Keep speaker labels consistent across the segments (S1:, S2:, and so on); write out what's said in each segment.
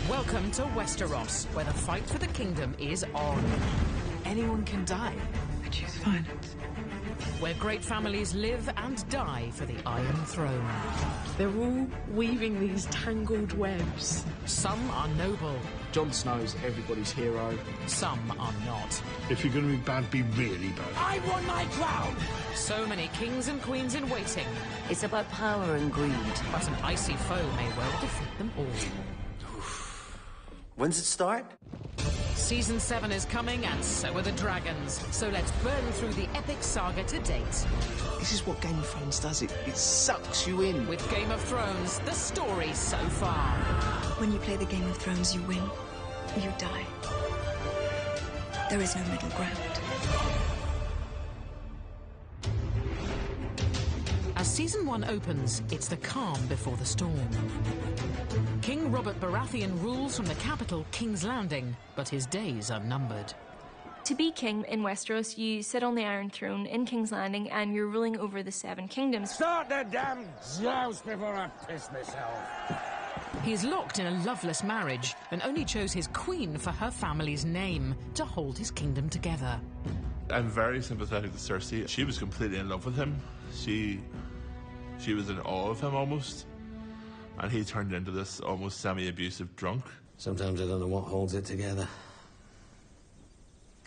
S1: Welcome to Westeros, where the fight for the kingdom is on.
S2: Anyone can die.
S3: I choose violence.
S1: Where great families live and die for the Iron Throne.
S2: They're all weaving these tangled webs.
S1: Some are noble,
S4: Jon Snow's everybody's hero.
S1: some are not.
S5: If you're going to be bad, be really bad.
S1: I won my crown! So many kings and queens in waiting,
S6: It's about power and greed.
S1: but an icy foe may well defeat them all.
S7: When's it start?
S1: Season 7 is coming, and so are the dragons. So let's burn through the epic saga to date.
S4: This is what Game of Thrones does. It sucks you in.
S1: With Game of Thrones, the story so far.
S3: When you play the Game of Thrones, you win. You die. There is no middle ground.
S1: As Season 1 opens, it's the calm before the storm. King Robert Baratheon rules from the capital, King's Landing, but his days are numbered.
S8: To be king in Westeros, you sit on the Iron Throne in King's Landing and you're ruling over the Seven Kingdoms.
S9: Start the damn joust before I piss myself.
S1: He's locked in a loveless marriage and only chose his queen for her family's name to hold his kingdom together.
S10: I'm very sympathetic to Cersei. She was completely in love with him. She was in awe of him almost. And he turned into this almost semi-abusive drunk.
S7: Sometimes I don't know what holds it together.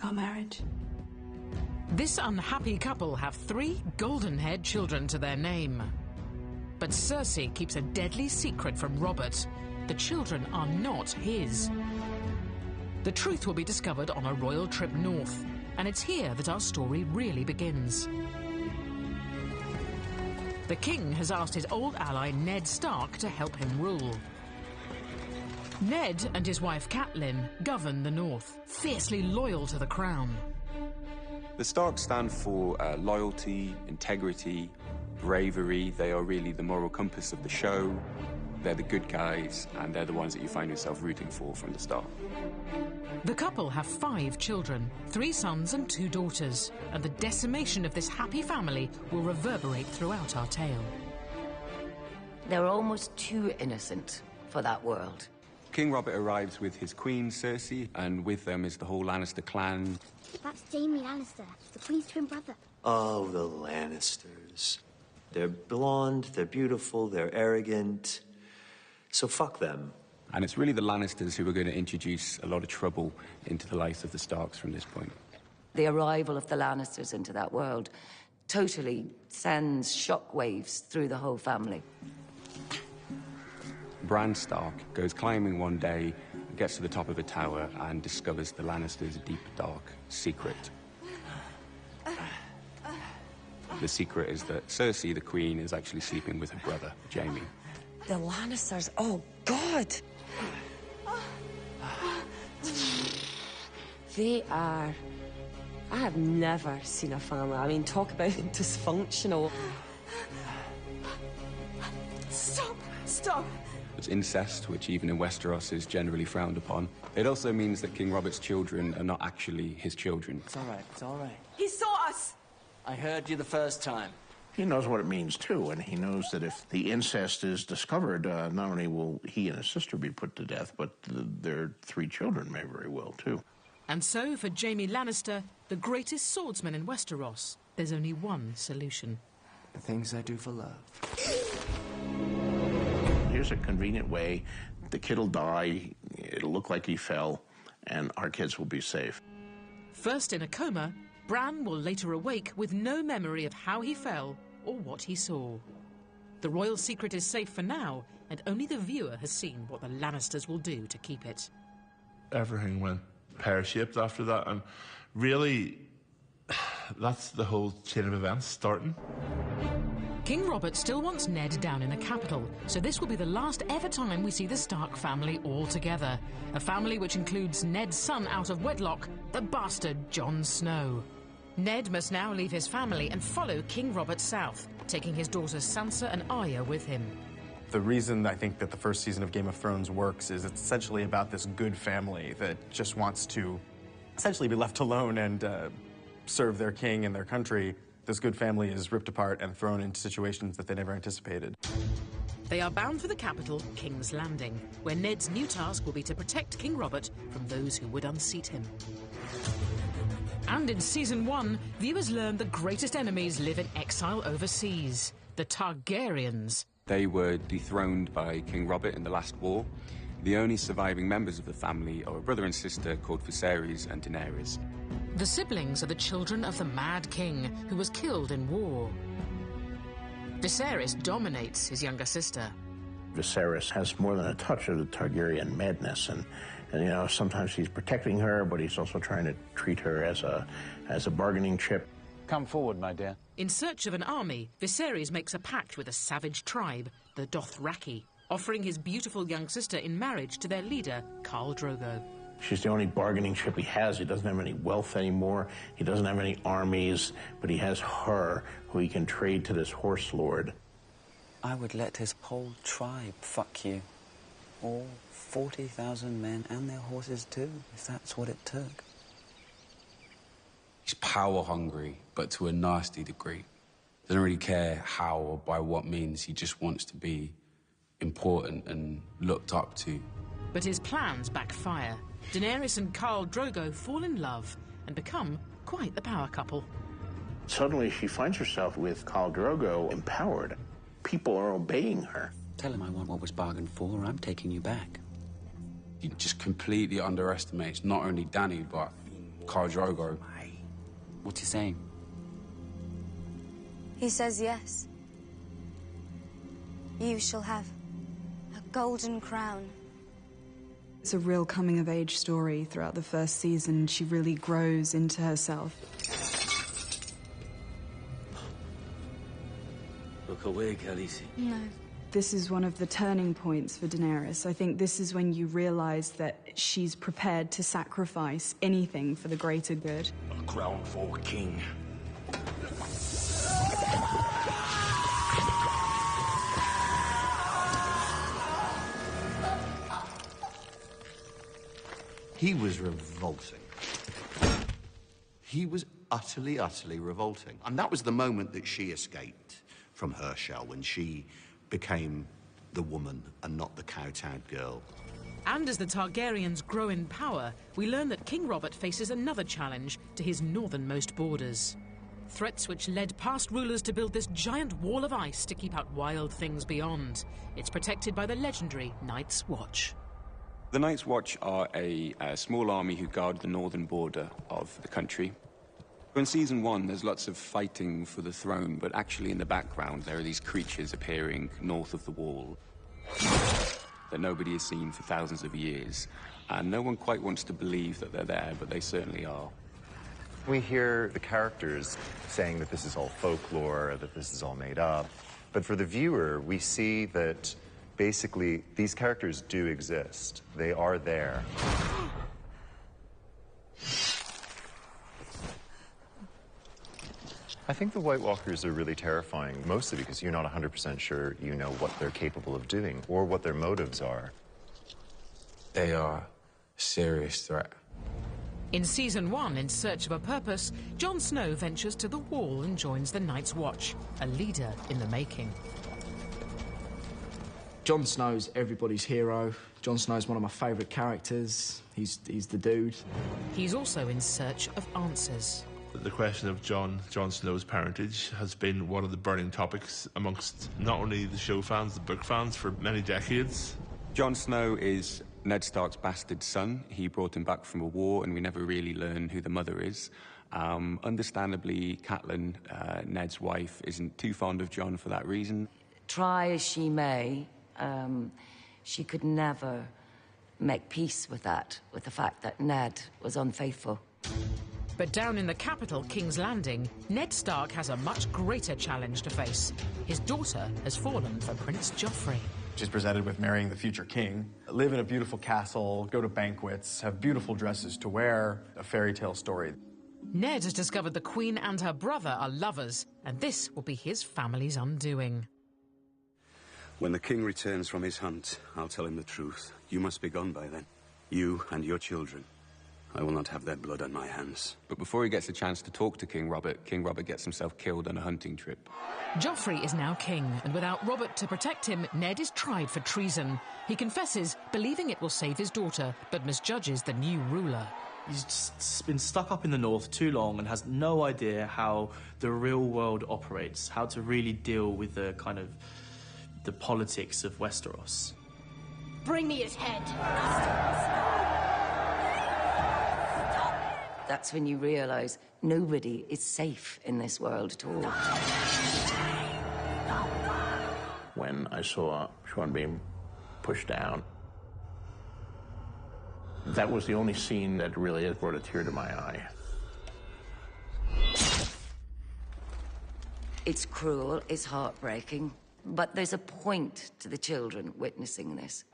S3: Our marriage.
S1: This unhappy couple have 3 golden-haired children to their name. But Cersei keeps a deadly secret from Robert. The children are not his. The truth will be discovered on a royal trip north, and it's here that our story really begins. The king has asked his old ally Ned Stark to help him rule. Ned and his wife Catelyn govern the north, fiercely loyal to the crown.
S11: The Starks stand for loyalty, integrity, bravery. They are really the moral compass of the show. They're the good guys, and they're the ones that you find yourself rooting for from the start.
S1: The couple have 5 children, 3 sons and 2 daughters, and the decimation of this happy family will reverberate throughout our tale.
S6: They're almost too innocent for that world.
S11: King Robert arrives with his queen, Cersei, and with them is the whole Lannister clan.
S12: That's Jaime Lannister, the Queen's twin brother.
S7: Oh, the Lannisters. They're blonde, they're beautiful, they're arrogant. So fuck them.
S11: And it's really the Lannisters who are going to introduce a lot of trouble into the life of the Starks from this point.
S6: The arrival of the Lannisters into that world totally sends shockwaves through the whole family.
S11: Bran Stark goes climbing one day, gets to the top of a tower, and discovers the Lannisters' deep, dark secret. The secret is that Cersei, the queen, is actually sleeping with her brother, Jaime.
S6: The Lannisters, oh God! They are... I have never seen a family, I mean, talk about dysfunctional.
S3: Stop!
S11: It's incest, which even in Westeros is generally frowned upon. It also means that King Robert's children are not actually his children.
S4: It's all right.
S3: He saw us!
S4: I heard you the first time.
S5: He knows what it means, too, and he knows that if the incest is discovered, not only will he and his sister be put to death, but their 3 children may very well, too.
S1: And so, for Jaime Lannister, the greatest swordsman in Westeros, there's only one solution.
S4: The things I do for love.
S5: Here's a convenient way. The kid'll die, it'll look like he fell, and our kids will be safe.
S1: First in a coma, Bran will later awake with no memory of how he fell or what he saw. The royal secret is safe for now, and only the viewer has seen what the Lannisters will do to keep it.
S10: Everything went pear-shaped after that, and really, that's the whole chain of events starting.
S1: King Robert still wants Ned down in the capital, so this will be the last ever time we see the Stark family all together. A family which includes Ned's son out of wedlock, the bastard Jon Snow. Ned must now leave his family and follow King Robert south, taking his daughters Sansa and Arya with him.
S13: The reason I think that the first season of Game of Thrones works is it's essentially about this good family that just wants to essentially be left alone and serve their king and their country. This good family is ripped apart and thrown into situations that they never anticipated.
S1: They are bound for the capital, King's Landing, where Ned's new task will be to protect King Robert from those who would unseat him. And in Season 1, viewers learn the greatest enemies live in exile overseas, the Targaryens.
S11: They were dethroned by King Robert in the last war. The only surviving members of the family are a brother and sister called Viserys and Daenerys.
S1: The siblings are the children of the Mad King, who was killed in war. Viserys dominates his younger sister.
S5: Viserys has more than a touch of the Targaryen madness, and you know, sometimes he's protecting her, but he's also trying to treat her as a bargaining chip.
S14: Come forward, my dear.
S1: In search of an army, Viserys makes a pact with a savage tribe, the Dothraki, offering his beautiful young sister in marriage to their leader, Khal Drogo.
S5: She's the only bargaining chip he has. He doesn't have any wealth anymore. He doesn't have any armies, but he has her, who he can trade to this horse lord.
S14: I would let his whole tribe fuck you. All 40,000 men and their horses too, if that's what it took.
S11: He's power hungry, but to a nasty degree. Doesn't really care how or by what means. He just wants to be important and looked up to.
S1: But his plans backfire. Daenerys and Khal Drogo fall in love and become quite the power couple.
S5: Suddenly she finds herself with Khal Drogo empowered. People are obeying her.
S14: Tell him I want what was bargained for, or I'm taking you back.
S11: He just completely underestimates not only Dany, but Khal Drogo.
S14: What's he saying?
S15: He says yes. You shall have a golden crown.
S16: It's a real coming-of-age story. Throughout the first season, she really grows into herself.
S17: Look away, Khaleesi.
S15: No.
S16: This is one of the turning points for Daenerys. I think this is when you realize that she's prepared to sacrifice anything for the greater good.
S17: A crown for a king.
S18: He was revolting. He was utterly, utterly revolting. And that was the moment that she escaped from her shell, when she became the woman and not the kowtowed girl.
S1: And as the Targaryens grow in power, we learn that King Robert faces another challenge to his northernmost borders. Threats which led past rulers to build this giant wall of ice to keep out wild things beyond. It's protected by the legendary Night's Watch.
S11: The Night's Watch are a small army who guard the northern border of the country. In Season 1, there's lots of fighting for the throne, but actually in the background there are these creatures appearing north of the wall that nobody has seen for thousands of years. And no one quite wants to believe that they're there, but they certainly are.
S19: We hear the characters saying that this is all folklore, that this is all made up. But for the viewer, we see that basically, these characters do exist. They are there. I think the White Walkers are really terrifying, mostly because you're not 100% sure you know what they're capable of doing or what their motives are.
S11: They are a serious threat.
S1: In Season 1, in search of a purpose, Jon Snow ventures to the Wall and joins the Night's Watch, a leader in the making.
S20: Jon Snow's everybody's hero. Jon Snow's one of my favourite characters. He's the dude.
S1: He's also in search of answers.
S10: The question of Jon Snow's parentage has been one of the burning topics amongst not only the show fans, the book fans, for many decades.
S11: Jon Snow is Ned Stark's bastard son. He brought him back from a war, and we never really learn who the mother is. Understandably, Catelyn, Ned's wife, isn't too fond of Jon for that reason.
S6: Try as she may, she could never make peace with the fact that Ned was unfaithful.
S1: But down in the capital, King's Landing, Ned Stark has a much greater challenge to face. His daughter has fallen for Prince Joffrey.
S13: She's presented with marrying the future king, live in a beautiful castle, go to banquets, have beautiful dresses to wear, a fairy tale story.
S1: Ned has discovered the Queen and her brother are lovers, and this will be his family's undoing.
S21: When the king returns from his hunt, I'll tell him the truth. You must be gone by then. You and your children. I will not have their blood on my hands.
S11: But before he gets a chance to talk to King Robert gets himself killed on a hunting trip.
S1: Joffrey is now king, and without Robert to protect him, Ned is tried for treason. He confesses, believing it will save his daughter, but misjudges the new ruler.
S20: He's just been stuck up in the north too long and has no idea how the real world operates, how to really deal with the politics of Westeros.
S2: Bring me his head.
S6: That's when you realise nobody is safe in this world at all.
S5: When I saw Sean being pushed down, that was the only scene that really has brought a tear to my eye.
S6: It's cruel, it's heartbreaking, but there's a point to the children witnessing this.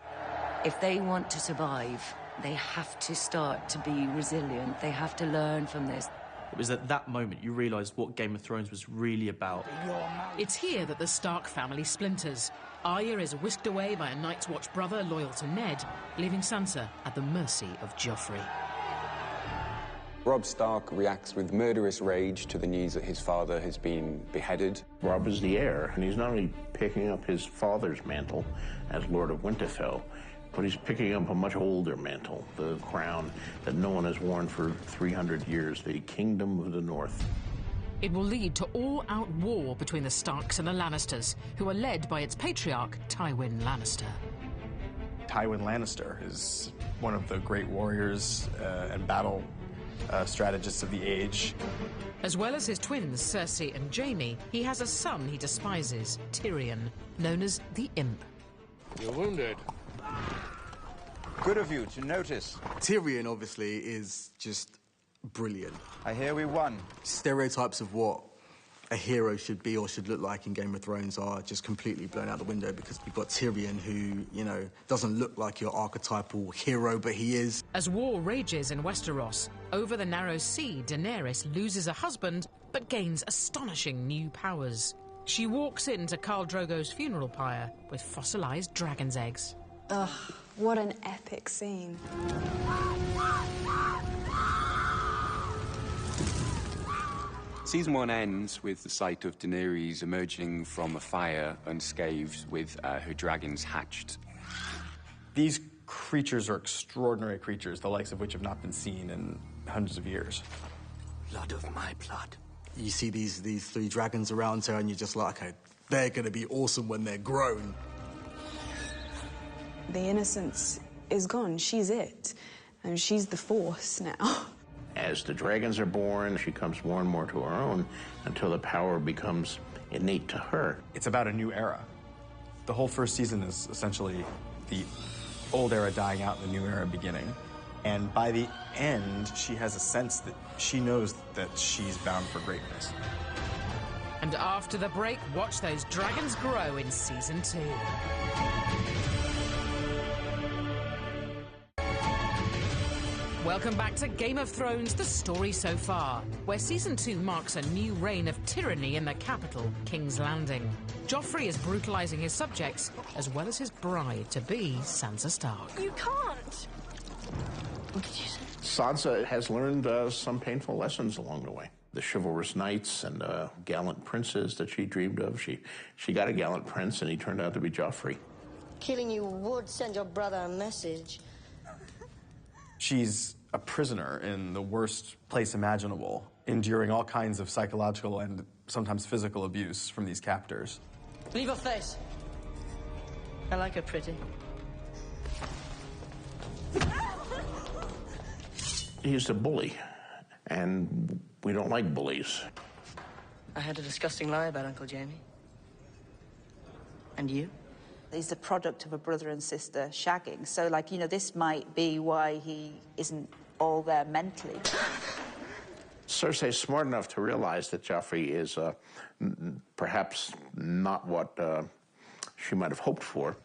S6: If they want to survive, they have to start to be resilient. They have to learn from this.
S20: It was at that moment you realised what Game of Thrones was really about.
S1: It's here that the Stark family splinters. Arya is whisked away by a Night's Watch brother loyal to Ned, leaving Sansa at the mercy of Joffrey.
S11: Robb Stark reacts with murderous rage to the news that his father has been beheaded.
S5: Robb is the heir, and he's not only picking up his father's mantle as Lord of Winterfell, but he's picking up a much older mantle, the crown that no one has worn for 300 years, the Kingdom of the North.
S1: It will lead to all-out war between the Starks and the Lannisters, who are led by its patriarch, Tywin Lannister.
S13: Tywin Lannister is one of the great warriors and battle strategists of the age.
S1: As well as his twins, Cersei and Jaime, he has a son he despises, Tyrion, known as the Imp.
S17: You're wounded.
S22: Good of you to notice.
S23: Tyrion, obviously, is just brilliant.
S22: I hear we won.
S23: Stereotypes of what a hero should be or should look like in Game of Thrones are just completely blown out the window because you've got Tyrion who, you know, doesn't look like your archetypal hero, but he is.
S1: As war rages in Westeros, over the Narrow Sea, Daenerys loses a husband but gains astonishing new powers. She walks into Khal Drogo's funeral pyre with fossilized dragon's eggs.
S16: Ugh, what an epic scene.
S11: Season 1 ends with the sight of Daenerys emerging from a fire unscathed with her dragons hatched.
S13: These creatures are extraordinary creatures, the likes of which have not been seen in hundreds of years.
S23: Blood of my blood. You see these three dragons around her and you're just like, okay, they're going to be awesome when they're grown.
S16: The innocence is gone. She's it. And she's the Force now.
S5: As the dragons are born, she comes more and more to her own until the power becomes innate to her.
S13: It's about a new era. The whole first season is essentially the old era dying out and the new era beginning. And by the end, she has a sense that she knows that she's bound for greatness.
S1: And after the break, watch those dragons grow in Season 2. Welcome back to Game of Thrones, The Story So Far, where Season 2 marks a new reign of tyranny in the capital, King's Landing. Joffrey is brutalizing his subjects, as well as his bride-to-be, Sansa Stark.
S2: You can't!
S5: What did you say? Sansa has learned some painful lessons along the way. The chivalrous knights and gallant princes that she dreamed of. She got a gallant prince, and he turned out to be Joffrey.
S2: Killing you would send your brother a message.
S13: She's a prisoner in the worst place imaginable, enduring all kinds of psychological and sometimes physical abuse from these captors.
S2: Leave her face. I like her pretty.
S5: He's a bully, and we don't like bullies.
S2: I had a disgusting lie about Uncle Jamie. And you?
S24: He's the product of a brother and sister shagging. So, like, you know, this might be why he isn't all there mentally.
S5: Cersei's smart enough to realize that Joffrey is perhaps not what she might have hoped for.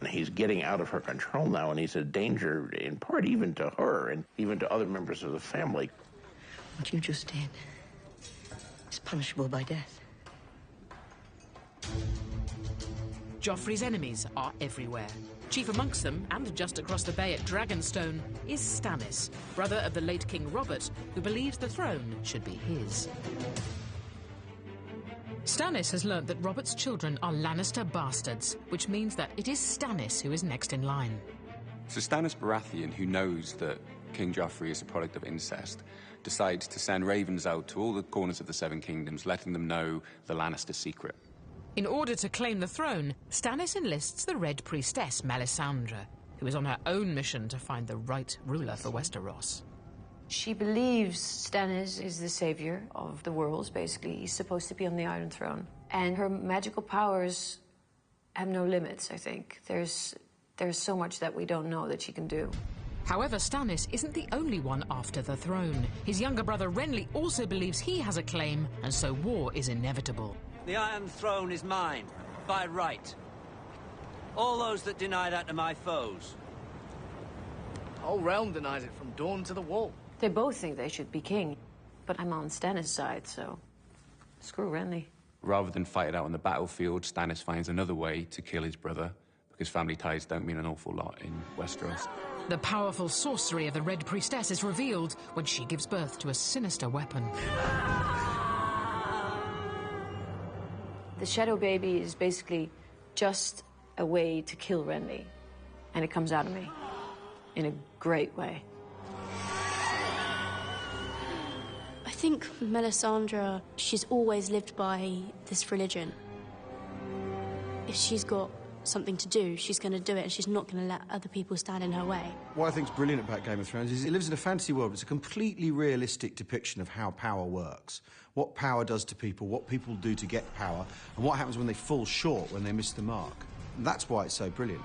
S5: And he's getting out of her control now, and he's a danger, in part, even to her and even to other members of the family.
S2: What you just did is punishable by death.
S1: Joffrey's enemies are everywhere. Chief amongst them, and just across the bay at Dragonstone, is Stannis, brother of the late King Robert, who believes the throne should be his. Stannis has learnt that Robert's children are Lannister bastards, which means that it is Stannis who is next in line.
S11: So Stannis Baratheon, who knows that King Joffrey is a product of incest, decides to send ravens out to all the corners of the Seven Kingdoms, letting them know the Lannister secret.
S1: In order to claim the throne, Stannis enlists the Red Priestess, Melisandre, who is on her own mission to find the right ruler for Westeros.
S7: She believes Stannis is the savior of the worlds, basically. He's supposed to be on the Iron Throne. And her magical powers have no limits, I think. There's so much that we don't know that she can do.
S1: However, Stannis isn't the only one after the throne. His younger brother Renly also believes he has a claim, and so war is inevitable.
S8: The Iron Throne is mine, by right. All those that deny that are my foes.
S9: The whole realm denies it from dawn to the wall.
S7: They both think they should be king, but I'm on Stannis' side, so screw Renly.
S11: Rather than fight it out on the battlefield, Stannis finds another way to kill his brother, because family ties don't mean an awful lot in Westeros.
S1: The powerful sorcery of the Red Priestess is revealed when she gives birth to a sinister weapon.
S7: The Shadow Baby is basically just a way to kill Renly, and it comes out of me in a great way.
S12: I think Melisandre, she's always lived by this religion. If she's got something to do, she's going to do it, and she's not going to let other people stand in her way.
S25: What I think's brilliant about Game of Thrones is it lives in a fantasy world. It's a completely realistic depiction of how power works, what power does to people, what people do to get power, and what happens when they fall short, when they miss the mark. And that's why it's so brilliant.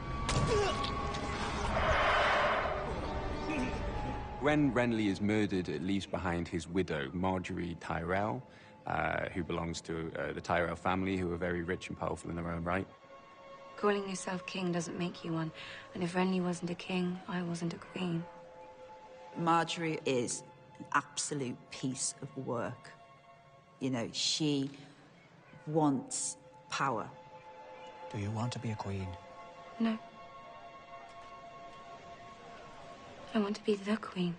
S11: When Renly is murdered, it leaves behind his widow, Marjorie Tyrell, who belongs to the Tyrell family, who are very rich and powerful in their own right.
S15: Calling yourself king doesn't make you one. And if Renly wasn't a king, I wasn't a queen.
S24: Marjorie is an absolute piece of work. You know, she wants power.
S26: Do you want to be a queen?
S15: No. I want to be the queen.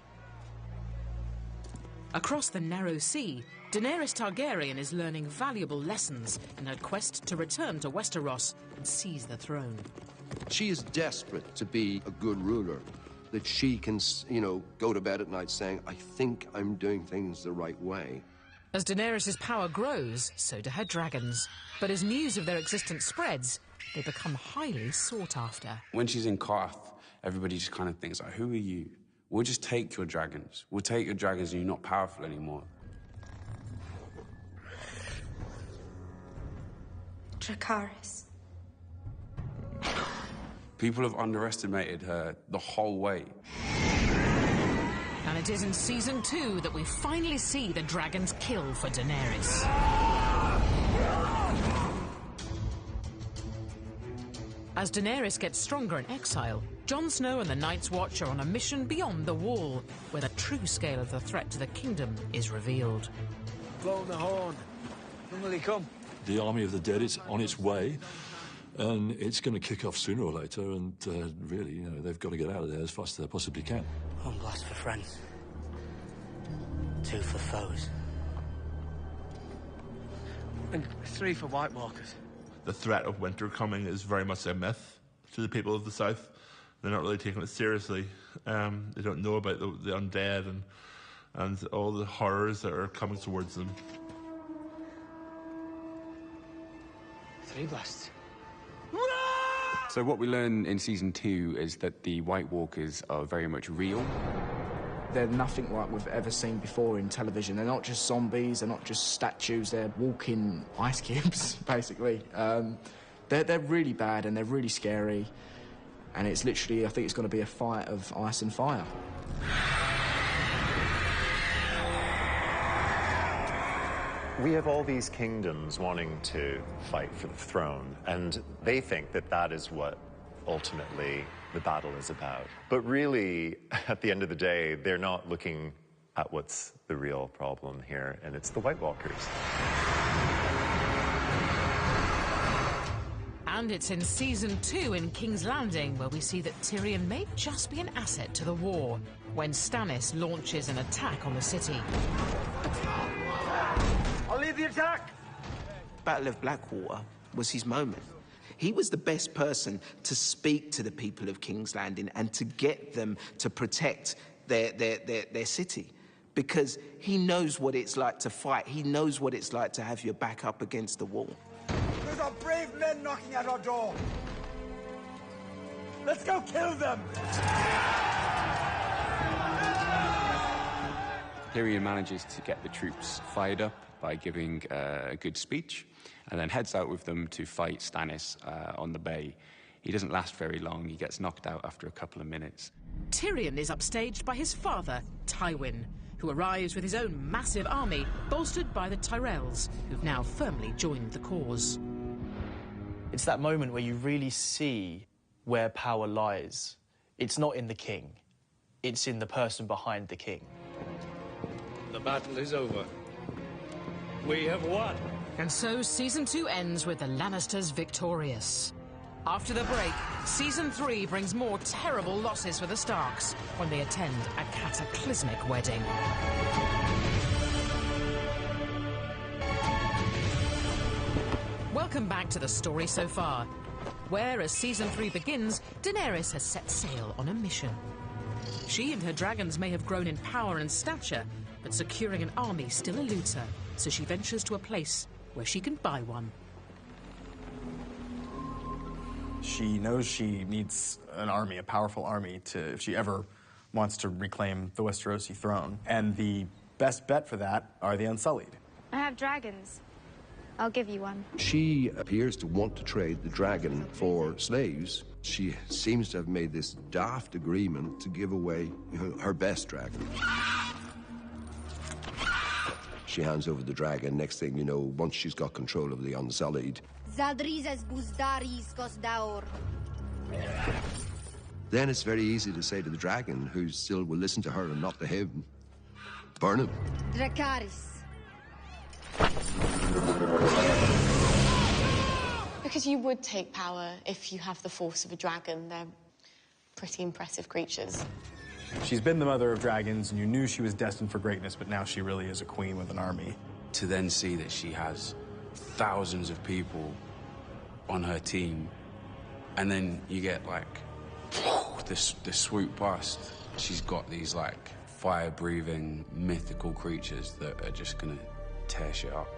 S1: Across the Narrow Sea, Daenerys Targaryen is learning valuable lessons in her quest to return to Westeros and seize the throne.
S27: She is desperate to be a good ruler, that she can, go to bed at night saying, I think I'm doing things the right way.
S1: As Daenerys' power grows, so do her dragons. But as news of their existence spreads, they become highly sought after.
S11: When she's in Qarth, everybody just kind of thinks, like, who are you? We'll just take your dragons. We'll take your dragons and you're not powerful anymore.
S12: Dracarys.
S11: People have underestimated her the whole way.
S1: And it is in Season 2 that we finally see the dragons kill for Daenerys. As Daenerys gets stronger in exile, Jon Snow and the Night's Watch are on a mission beyond the Wall, where the true scale of the threat to the kingdom is revealed.
S8: Blow the horn. When will he come?
S28: The army of the dead is on its way, and it's going to kick off sooner or later, and really, they've got to get out of there as fast as they possibly can.
S9: One blast for friends. Two for foes. And three for White Walkers.
S10: The threat of winter coming is very much a myth to the people of the South. They're not really taking it seriously. They don't know about the undead and all the horrors that are coming towards them.
S9: Three blasts.
S11: So what we learn in Season 2 is that the White Walkers are very much real.
S23: They're nothing like we've ever seen before in television. They're not just zombies, they're not just statues, they're walking ice cubes, basically. They're really bad and they're really scary. And it's literally, I think it's going to be a fight of ice and fire.
S19: We have all these kingdoms wanting to fight for the throne, and they think that that is what ultimately the battle is about. But really, at the end of the day, they're not looking at what's the real problem here, and it's the White Walkers.
S1: And it's in Season 2 in King's Landing where we see that Tyrion may just be an asset to the war, when Stannis launches an attack on the city.
S3: I'll lead the attack!
S4: Battle of Blackwater was his moment. He was the best person to speak to the people of King's Landing and to get them to protect their city. Because he knows what it's like to fight. He knows what it's like to have your back up against the wall.
S3: There's our brave men knocking at our door. Let's go kill them!
S11: Tyrion manages to get the troops fired up by giving a good speech, and then heads out with them to fight Stannis on the bay. He doesn't last very long. He gets knocked out after a couple of minutes.
S1: Tyrion is upstaged by his father, Tywin, who arrives with his own massive army, bolstered by the Tyrells, who've now firmly joined the cause.
S6: It's that moment where you really see where power lies. It's not in the king. It's in the person behind the king.
S14: The battle is over. We have won.
S1: And so Season 2 ends with the Lannisters victorious. After the break, Season 3 brings more terrible losses for the Starks when they attend a cataclysmic wedding. Welcome back to the story so far, where, as Season 3 begins, Daenerys has set sail on a mission. She and her dragons may have grown in power and stature, but securing an army still eludes her, so she ventures to a place where she can buy one.
S13: She knows she needs an army, a powerful army, if she ever wants to reclaim the Westerosi throne. And the best bet for that are the Unsullied.
S17: I have dragons. I'll give you one.
S27: She appears to want to trade the dragon for slaves. She seems to have made this daft agreement to give away her best dragon. She hands over the dragon. Next thing you know, once she's got control of the Unsullied, then it's very easy to say to the dragon, who still will listen to her and not to him, burn him.
S17: Dracarys.
S18: Because you would take power if you have the force of a dragon. They're pretty impressive creatures.
S13: She's been the mother of dragons, and you knew she was destined for greatness, but now she really is a queen with an army.
S11: To then see that she has thousands of people on her team, and then you get, like, this swoop past. She's got these, like, fire-breathing, mythical creatures that are just gonna tear shit up.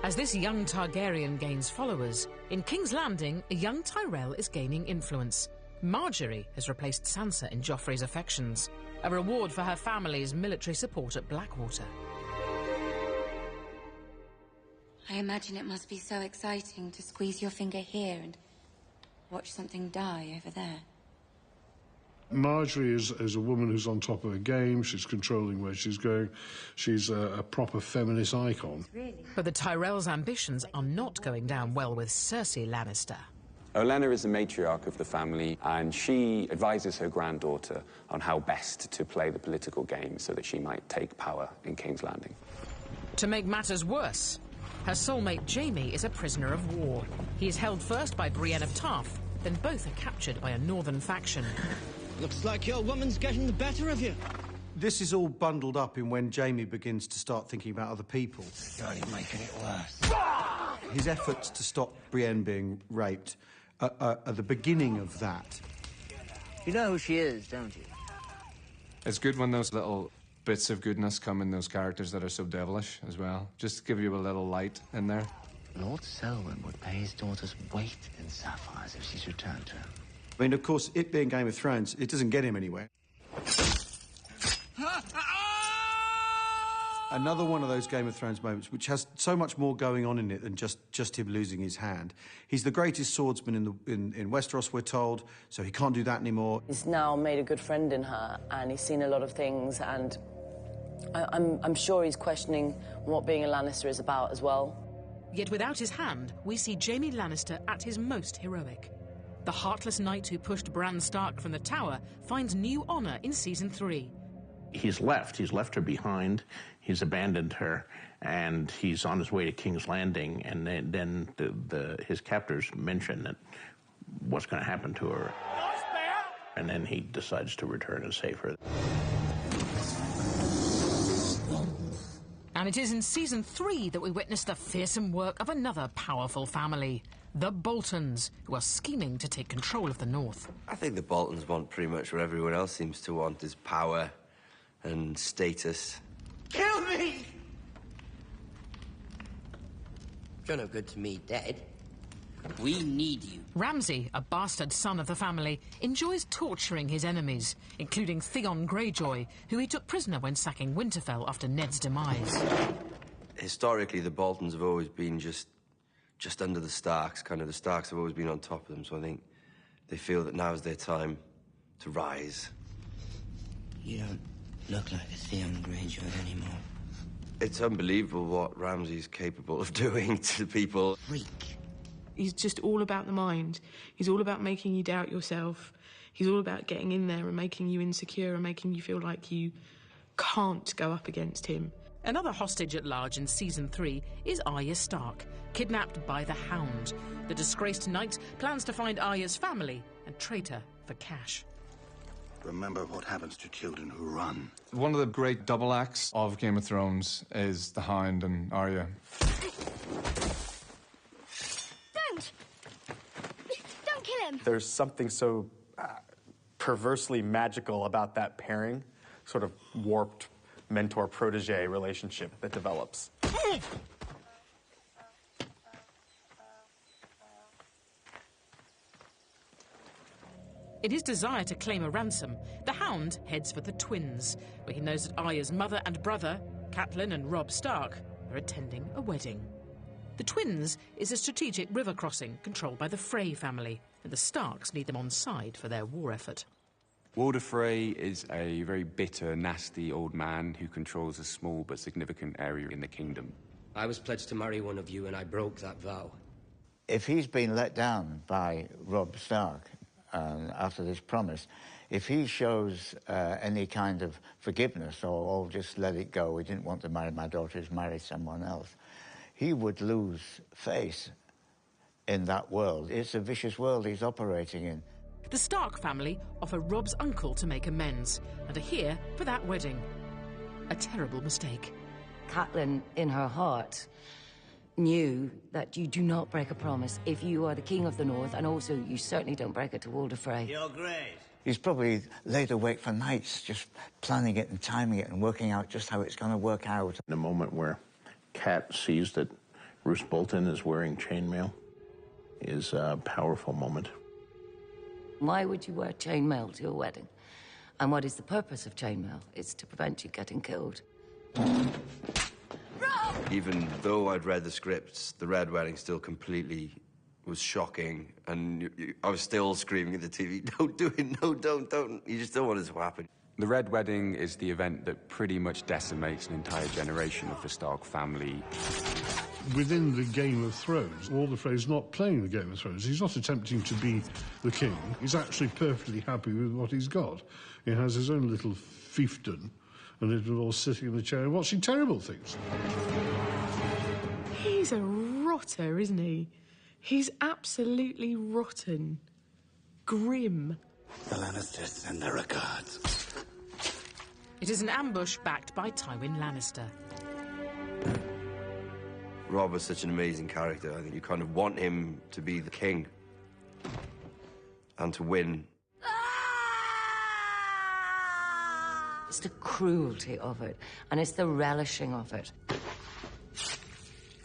S1: As this young Targaryen gains followers, in King's Landing, a young Tyrell is gaining influence. Marjorie has replaced Sansa in Joffrey's affections, a reward for her family's military support at Blackwater.
S15: I imagine it must be so exciting to squeeze your finger here and watch something die over there.
S20: Marjorie is a woman who's on top of her game. She's controlling where she's going. She's a proper feminist icon.
S15: Really?
S1: But the Tyrells' ambitions are not going down well with Cersei Lannister.
S11: Olenna is the matriarch of the family, and she advises her granddaughter on how best to play the political game so that she might take power in King's Landing.
S1: To make matters worse, her soulmate Jaime is a prisoner of war. He is held first by Brienne of Tarth, then both are captured by a northern faction.
S21: Looks like your woman's getting the better of you.
S25: This is all bundled up in when Jaime begins to start thinking about other people.
S9: God, you're making it worse.
S25: His efforts to stop Brienne being raped are the beginning of that.
S2: You know who she is, don't you?
S29: It's good when those little bits of goodness come in those characters that are so devilish as well. Just to give you a little light in there.
S9: Lord Selwyn would pay his daughter's weight in sapphires if she's returned to him.
S25: I mean, of course, it being Game of Thrones, it doesn't get him anywhere. Another one of those Game of Thrones moments which has so much more going on in it than just him losing his hand. He's the greatest swordsman in Westeros, we're told, so he can't do that anymore.
S2: He's now made a good friend in her, and he's seen a lot of things, and I'm sure he's questioning what being a Lannister is about as well.
S1: Yet without his hand, we see Jaime Lannister at his most heroic. The heartless knight who pushed Bran Stark from the tower finds new honour in Season 3.
S5: He's left her behind, he's abandoned her, and he's on his way to King's Landing, and then his captors mention that what's going to happen to her. And then he decides to return and save her.
S1: And it is in season 3 that we witness the fearsome work of another powerful family, the Boltons, who are scheming to take control of the North.
S7: I think the Boltons want pretty much what everyone else seems to want, is power and status.
S9: Kill me! You're no good to me, dead. We need you.
S1: Ramsay, a bastard son of the family, enjoys torturing his enemies, including Theon Greyjoy, who he took prisoner when sacking Winterfell after Ned's demise.
S7: Historically, the Boltons have always been just under the Starks. Kind of the Starks have always been on top of them, so I think they feel that now is their time to rise.
S9: You don't look like a Theon Greyjoy anymore.
S7: It's unbelievable what Ramsay's capable of doing to people.
S9: Freak.
S8: He's just all about the mind. He's all about making you doubt yourself. He's all about getting in there and making you insecure and making you feel like you can't go up against him.
S1: Another hostage at large in season 3 is Arya Stark, kidnapped by the Hound. The disgraced knight plans to find Arya's family and trade her for cash.
S12: Remember what happens to children who run.
S29: One of the great double acts of Game of Thrones is the Hound and Arya.
S17: Don't kill him!
S13: There's something so perversely magical about that pairing, sort of warped mentor-protege relationship that develops.
S1: In his desire to claim a ransom, the Hound heads for the Twins, where he knows that Arya's mother and brother, Catelyn and Robb Stark, are attending a wedding. The Twins is a strategic river crossing controlled by the Frey family, and the Starks need them on side for their war effort.
S11: Walder Frey is a very bitter, nasty old man who controls a small but significant area in the kingdom.
S9: I was pledged to marry one of you, and I broke that vow.
S16: If he's been let down by Robb Stark after this promise, if he shows any kind of forgiveness or just let it go, we didn't want to marry my daughter, he's married someone else, he would lose face in that world. It's a vicious world he's operating in.
S1: The Stark family offer Robb's uncle to make amends and are here for that wedding. A terrible mistake.
S22: Catelyn, in her heart, knew that you do not break a promise if you are the King of the North, and also you certainly don't break it to Walder Frey.
S9: You're great.
S16: He's probably laid awake for nights just planning it and timing it and working out just how it's going to work out.
S5: The moment where Cat sees that Roose Bolton is wearing chainmail is a powerful moment.
S22: Why would you wear chainmail to your wedding? And what is the purpose of chainmail? It's to prevent you getting killed.
S7: Even though I'd read the scripts, the Red Wedding still completely was shocking, and I was still screaming at the TV, don't do it, no, don't. You just don't want it to happen.
S11: The Red Wedding is the event that pretty much decimates an entire generation of the Stark family.
S20: Within the Game of Thrones, Walder Frey's not playing the Game of Thrones. He's not attempting to be the king. He's actually perfectly happy with what he's got. He has his own little fiefdom, and they're all sitting in the chair and watching terrible things.
S8: He's a rotter, isn't he? He's absolutely rotten. Grim.
S12: The Lannisters send their regards.
S1: It is an ambush backed by Tywin Lannister.
S7: Robb is such an amazing character. I think you kind of want him to be the king and to win.
S22: It's the cruelty of it, and it's the relishing of it.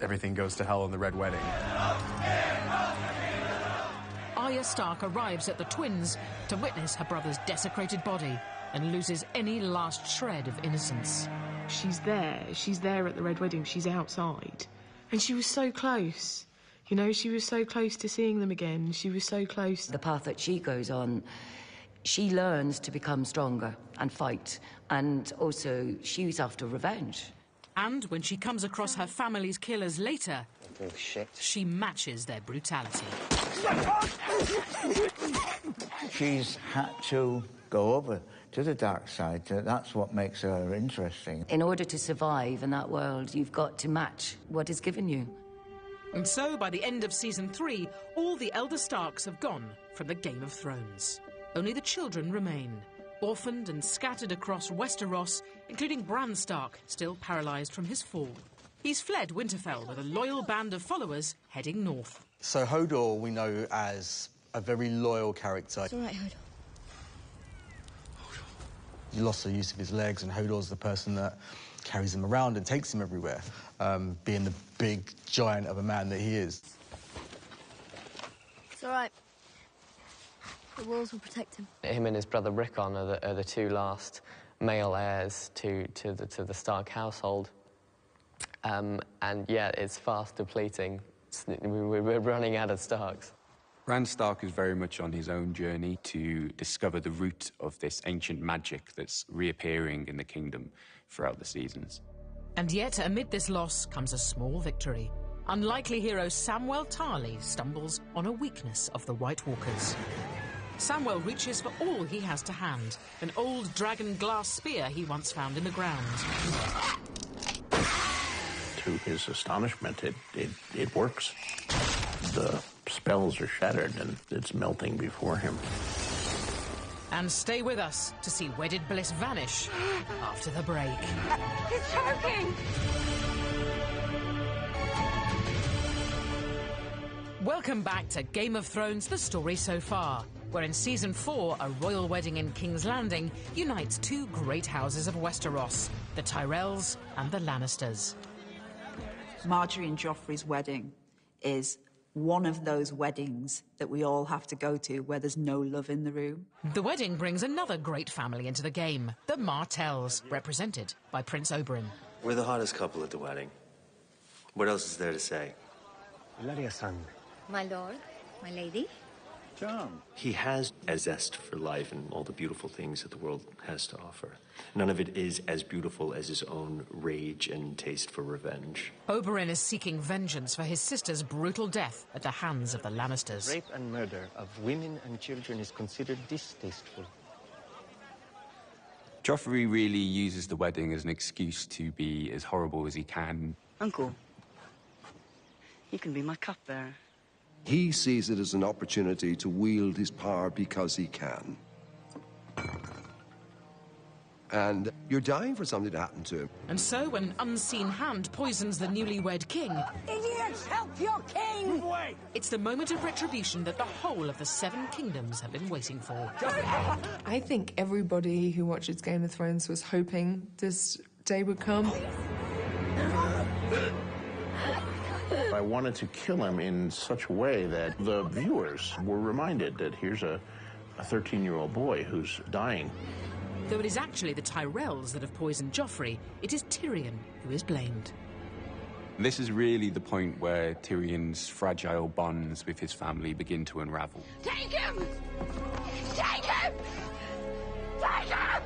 S13: Everything goes to hell in the Red Wedding.
S1: Arya Stark arrives at the Twins to witness her brother's desecrated body and loses any last shred of innocence.
S8: She's there at the Red Wedding, she's outside. And she was so close. You know, she was so close to seeing them again. She was so close.
S22: The path that she goes on, she learns to become stronger and fight. And also, she's after revenge.
S1: And when she comes across her family's killers later,
S9: oh, shit.
S1: She matches their brutality.
S16: She's had to go over to the dark side. That's what makes her interesting.
S22: In order to survive in that world, you've got to match what is given you.
S1: And so, by the end of season 3, all the elder Starks have gone from the Game of Thrones. Only the children remain, orphaned and scattered across Westeros, including Bran Stark, still paralysed from his fall. He's fled Winterfell with a loyal band of followers heading north.
S3: So Hodor we know as a very loyal character.
S17: It's all right, Hodor.
S3: He lost the use of his legs, and Hodor's the person that carries him around and takes him everywhere, being the big giant of a man that he is.
S17: It's all right. The walls will protect him.
S4: Him and his brother Rickon are the two last male heirs to the Stark household. And yeah, it's fast depleting. We're running out of Starks.
S11: Bran Stark is very much on his own journey to discover the root of this ancient magic that's reappearing in the kingdom throughout the seasons.
S1: And yet, amid this loss comes a small victory. Unlikely hero Samwell Tarly stumbles on a weakness of the White Walkers. Samwell reaches for all he has to hand, an old dragon glass spear he once found in the ground.
S5: To his astonishment, it works. The spells are shattered and it's melting before him.
S1: And stay with us to see Wedded Bliss vanish after the break.
S17: He's choking!
S1: Welcome back to Game of Thrones, the story so far, where in season 4, a royal wedding in King's Landing unites two great houses of Westeros, the Tyrells and the Lannisters.
S6: Marjorie and Joffrey's wedding is one of those weddings that we all have to go to where there's no love in the room.
S1: The wedding brings another great family into the game, the Martells, represented by Prince Oberyn.
S10: We're the hottest couple at the wedding. What else is there to say?
S9: Ilaria-san.
S17: My lord, my lady.
S10: John. He has a zest for life and all the beautiful things that the world has to offer. None of it is as beautiful as his own rage and taste for revenge.
S1: Oberyn is seeking vengeance for his sister's brutal death at the hands of the Lannisters.
S9: Rape and murder of women and children is considered distasteful.
S11: Joffrey really uses the wedding as an excuse to be as horrible as he can.
S19: Uncle, you can be my cupbearer.
S27: He sees it as an opportunity to wield his power because he can. And you're dying for something to happen to him.
S1: And so, an unseen hand poisons the newlywed king.
S19: Idiots, help your king! Move away!
S1: It's the moment of retribution that the whole of the Seven Kingdoms have been waiting for.
S8: I think everybody who watches Game of Thrones was hoping this day would come.
S5: I wanted to kill him in such a way that the viewers were reminded that here's a 13-year-old boy who's dying.
S1: Though it is actually the Tyrells that have poisoned Joffrey, it is Tyrion who is blamed.
S11: This is really the point where Tyrion's fragile bonds with his family begin to unravel.
S17: Take him! Take him! Take him!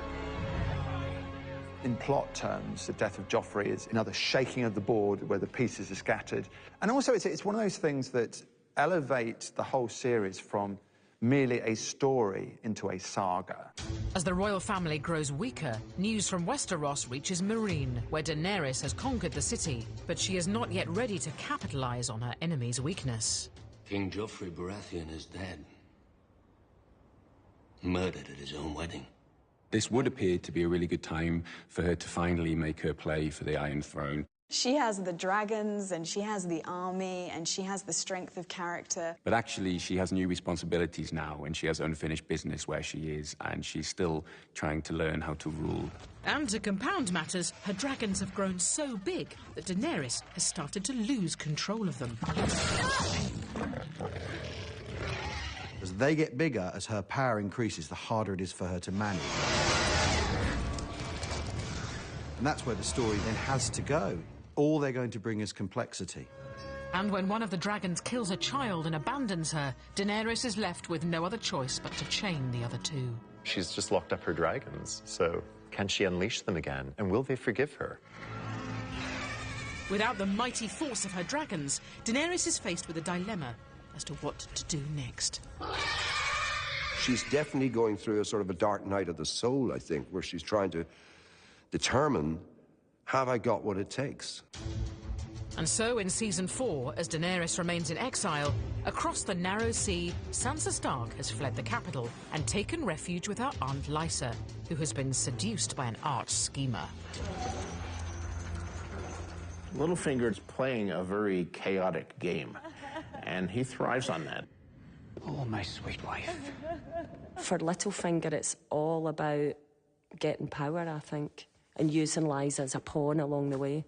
S23: In plot terms, the death of Joffrey is another shaking of the board where the pieces are scattered. And also, it's one of those things that elevate the whole series from merely a story into a saga.
S1: As the royal family grows weaker, news from Westeros reaches Meereen, where Daenerys has conquered the city, but she is not yet ready to capitalize on her enemy's weakness.
S9: King Joffrey Baratheon is dead. Murdered at his own wedding.
S11: This would appear to be a really good time for her to finally make her play for the Iron Throne.
S24: She has the dragons, and she has the army, and she has the strength of character.
S11: But actually, she has new responsibilities now, and she has unfinished business where she is, and she's still trying to learn how to rule.
S1: And to compound matters, her dragons have grown so big that Daenerys has started to lose control of them.
S25: As they get bigger, as her power increases, the harder it is for her to manage. And that's where the story then has to go. All they're going to bring is complexity.
S1: And when one of the dragons kills a child and abandons her, Daenerys is left with no other choice but to chain the other two.
S26: She's just locked up her dragons, so can she unleash them again? And will they forgive her?
S1: Without the mighty force of her dragons, Daenerys is faced with a dilemma as to what to do next.
S27: She's definitely going through a sort of a dark night of the soul, I think, where she's trying to determine, have I got what it takes?
S1: And so, in Season 4, as Daenerys remains in exile, across the narrow sea, Sansa Stark has fled the capital and taken refuge with her aunt Lysa, who has been seduced by an arch schemer.
S5: Littlefinger's playing a very chaotic game, and he thrives on that.
S9: Oh, my sweet wife.
S2: For Littlefinger, it's all about getting power, I think, and using Lysa as a pawn along the way.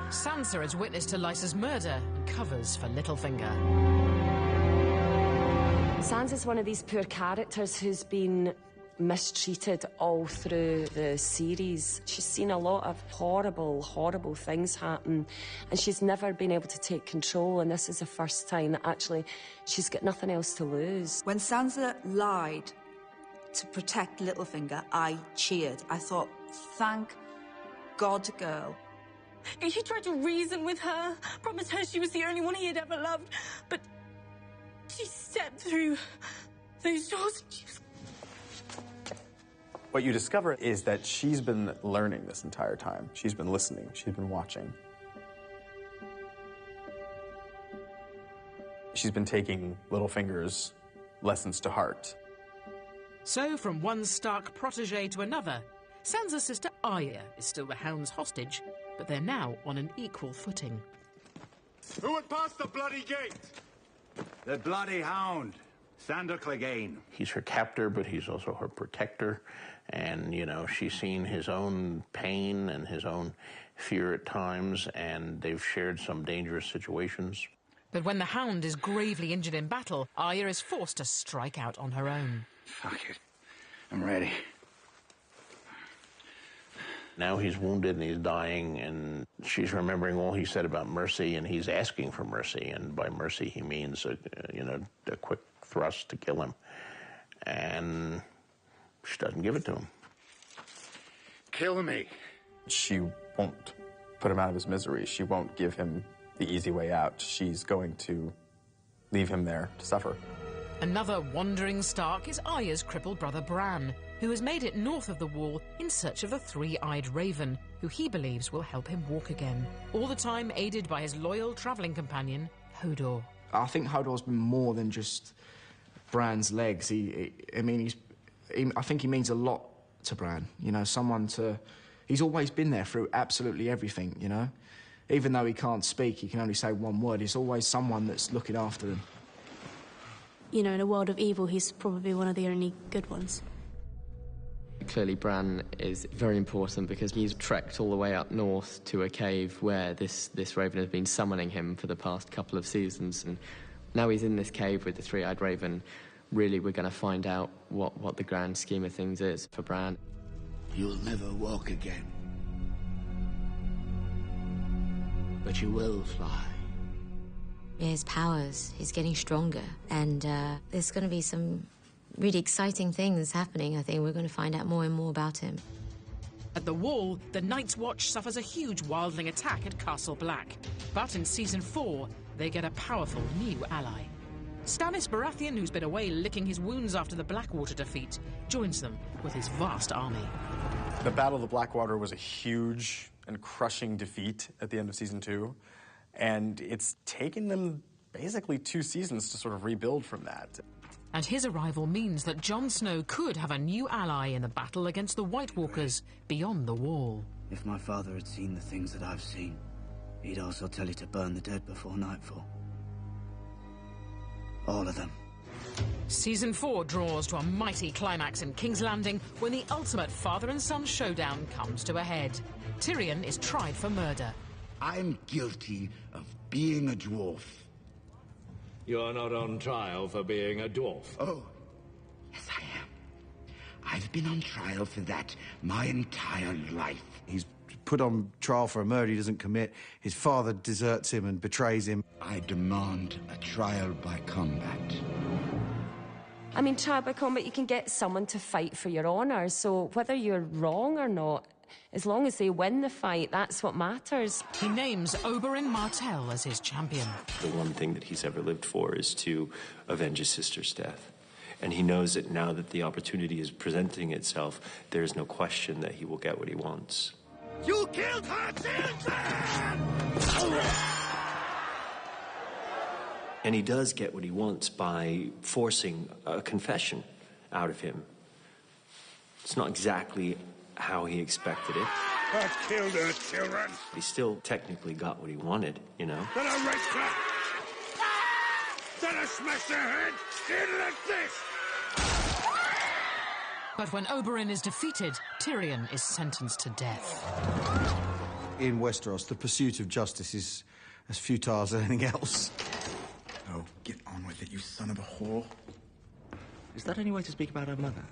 S1: Sansa is witness to Lysa's murder and covers for Littlefinger.
S2: Sansa's one of these poor characters who's been mistreated all through the series. She's seen a lot of horrible, horrible things happen, and she's never been able to take control, and this is the first time that actually she's got nothing else to lose.
S6: When Sansa lied to protect Littlefinger, I cheered. I thought, thank God, girl.
S12: He tried to reason with her, promised her she was the only one he had ever loved, but she stepped through those doors and she was...
S13: What you discover is that she's been learning this entire time. She's been listening. She's been watching. She's been taking Littlefinger's lessons to heart.
S1: So, from one Stark protege to another, Sansa's sister Arya is still the Hound's hostage, but they're now on an equal footing.
S14: Who would pass the bloody gate? The bloody Hound, Sandor Clegane.
S5: He's her captor, but he's also her protector. And, you know, she's seen his own pain and his own fear at times, and they've shared some dangerous situations.
S1: But when the Hound is gravely injured in battle, Arya is forced to strike out on her own.
S14: Fuck it. I'm ready.
S5: Now he's wounded and he's dying, and she's remembering all he said about mercy, and he's asking for mercy. And by mercy, he means, a quick thrust to kill him. And she doesn't give it to him.
S14: Kill me.
S13: She won't put him out of his misery. She won't give him the easy way out. She's going to leave him there to suffer.
S1: Another wandering Stark is Arya's crippled brother Bran, who has made it north of the Wall in search of the three-eyed raven, who he believes will help him walk again, all the time aided by his loyal travelling companion, Hodor.
S15: I think Hodor's been more than just Bran's legs. I think he means a lot to Bran, someone to... He's always been there through absolutely everything, Even though he can't speak, he can only say one word, he's always someone that's looking after them.
S17: In a world of evil, he's probably one of the only good ones.
S4: Clearly Bran is very important because he's trekked all the way up north to a cave where this raven has been summoning him for the past couple of seasons, and now he's in this cave with the three-eyed raven. Really, we're going to find out what the grand scheme of things is for Bran.
S9: You'll never walk again. But you will fly.
S18: His powers, he's getting stronger, and there's going to be some really exciting things happening. I think we're going to find out more and more about him.
S1: At the Wall, the Night's Watch suffers a huge wildling attack at Castle Black. But in Season 4, they get a powerful new ally. Stannis Baratheon, who's been away licking his wounds after the Blackwater defeat, joins them with his vast army.
S13: The Battle of the Blackwater was a huge and crushing defeat at the end of Season 2, and it's taken them basically 2 seasons to sort of rebuild from that.
S1: And his arrival means that Jon Snow could have a new ally in the battle against the White Walkers beyond the Wall.
S9: If my father had seen the things that I've seen, he'd also tell you to burn the dead before nightfall. All of them.
S1: Season 4 draws to a mighty climax in King's Landing when the ultimate father and son showdown comes to a head. Tyrion is tried for murder.
S9: I'm guilty of being a dwarf.
S20: You're not on trial for being a dwarf.
S9: Oh, yes I am. I've been on trial for that my entire life.
S25: He's put on trial for a murder he doesn't commit. His father deserts him and betrays him.
S9: I demand a trial by combat.
S2: Trial by combat, you can get someone to fight for your honour, so whether you're wrong or not, as long as they win the fight, that's what matters.
S1: He names Oberyn Martell as his champion.
S10: The one thing that he's ever lived for is to avenge his sister's death. And he knows that now that the opportunity is presenting itself, there is no question that he will get what he wants.
S14: You killed her children!
S10: And he does get what he wants by forcing a confession out of him. It's not exactly how he expected it.
S14: I killed her children.
S10: He still technically got what he wanted, you know?
S14: Then I raped her. Then I smashed her head in like this.
S1: But when Oberyn is defeated, Tyrion is sentenced to death.
S25: In Westeros, the pursuit of justice is as futile as anything else.
S3: Oh, get on with it, you son of a whore.
S7: Is that any way to speak about her mother?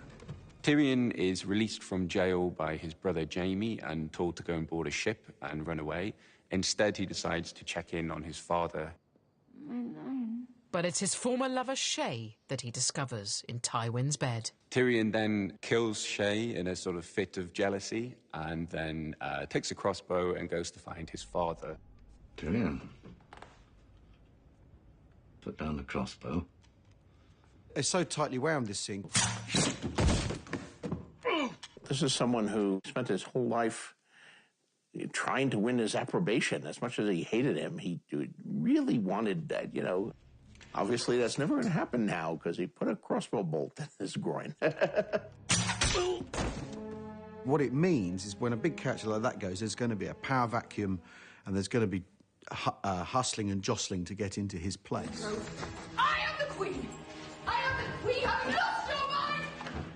S11: Tyrion is released from jail by his brother Jaime and told to go and board a ship and run away. Instead, he decides to check in on his father.
S1: But it's his former lover, Shae, that he discovers in Tywin's bed.
S11: Tyrion then kills Shae in a sort of fit of jealousy and then takes a crossbow and goes to find his father.
S20: Tyrion, put down the crossbow.
S25: It's so tightly wound, this scene.
S5: This is someone who spent his whole life trying to win his approbation. As much as he hated him, he really wanted that, you know. Obviously, that's never going to happen now because he put a crossbow bolt in his groin.
S25: What it means is when a big character like that goes, there's going to be a power vacuum and there's going to be hustling and jostling to get into his place.
S12: I am the queen! I am the queen! Have you lost your mind?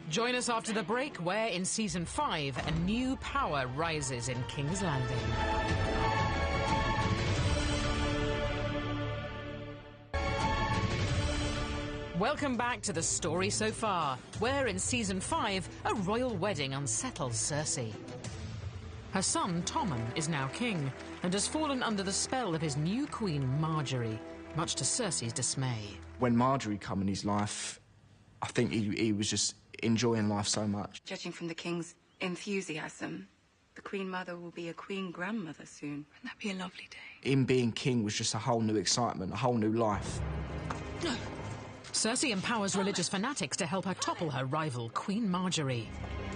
S1: Join us after the break, where in Season 5, a new power rises in King's Landing. Welcome back to The Story So Far, where in Season 5, a royal wedding unsettles Cersei. Her son, Tommen, is now king, and has fallen under the spell of his new queen, Margaery, much to Cersei's dismay.
S15: When Margaery come in his life, I think he was just enjoying life so much.
S8: Judging from the king's enthusiasm, the Queen Mother will be a Queen Grandmother soon. Wouldn't that be a lovely day?
S15: Him being king was just a whole new excitement, a whole new life.
S1: Cersei empowers religious fanatics to help her topple her rival, Queen Margaery.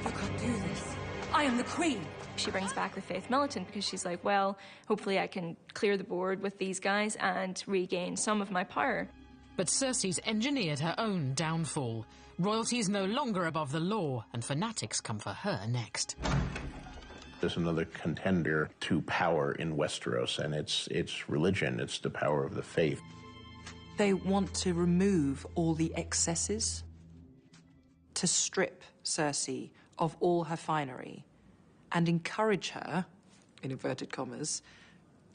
S12: You can't do this. I am the queen.
S16: She brings back the Faith Militant because she's like, well, hopefully I can clear the board with these guys and regain some of my power.
S1: But Cersei's engineered her own downfall. Royalty is no longer above the law, and fanatics come for her next.
S5: There's another contender to power in Westeros, and it's religion. It's the power of the faith.
S6: They want to remove all the excesses, to strip Cersei of all her finery, and encourage her, in inverted commas,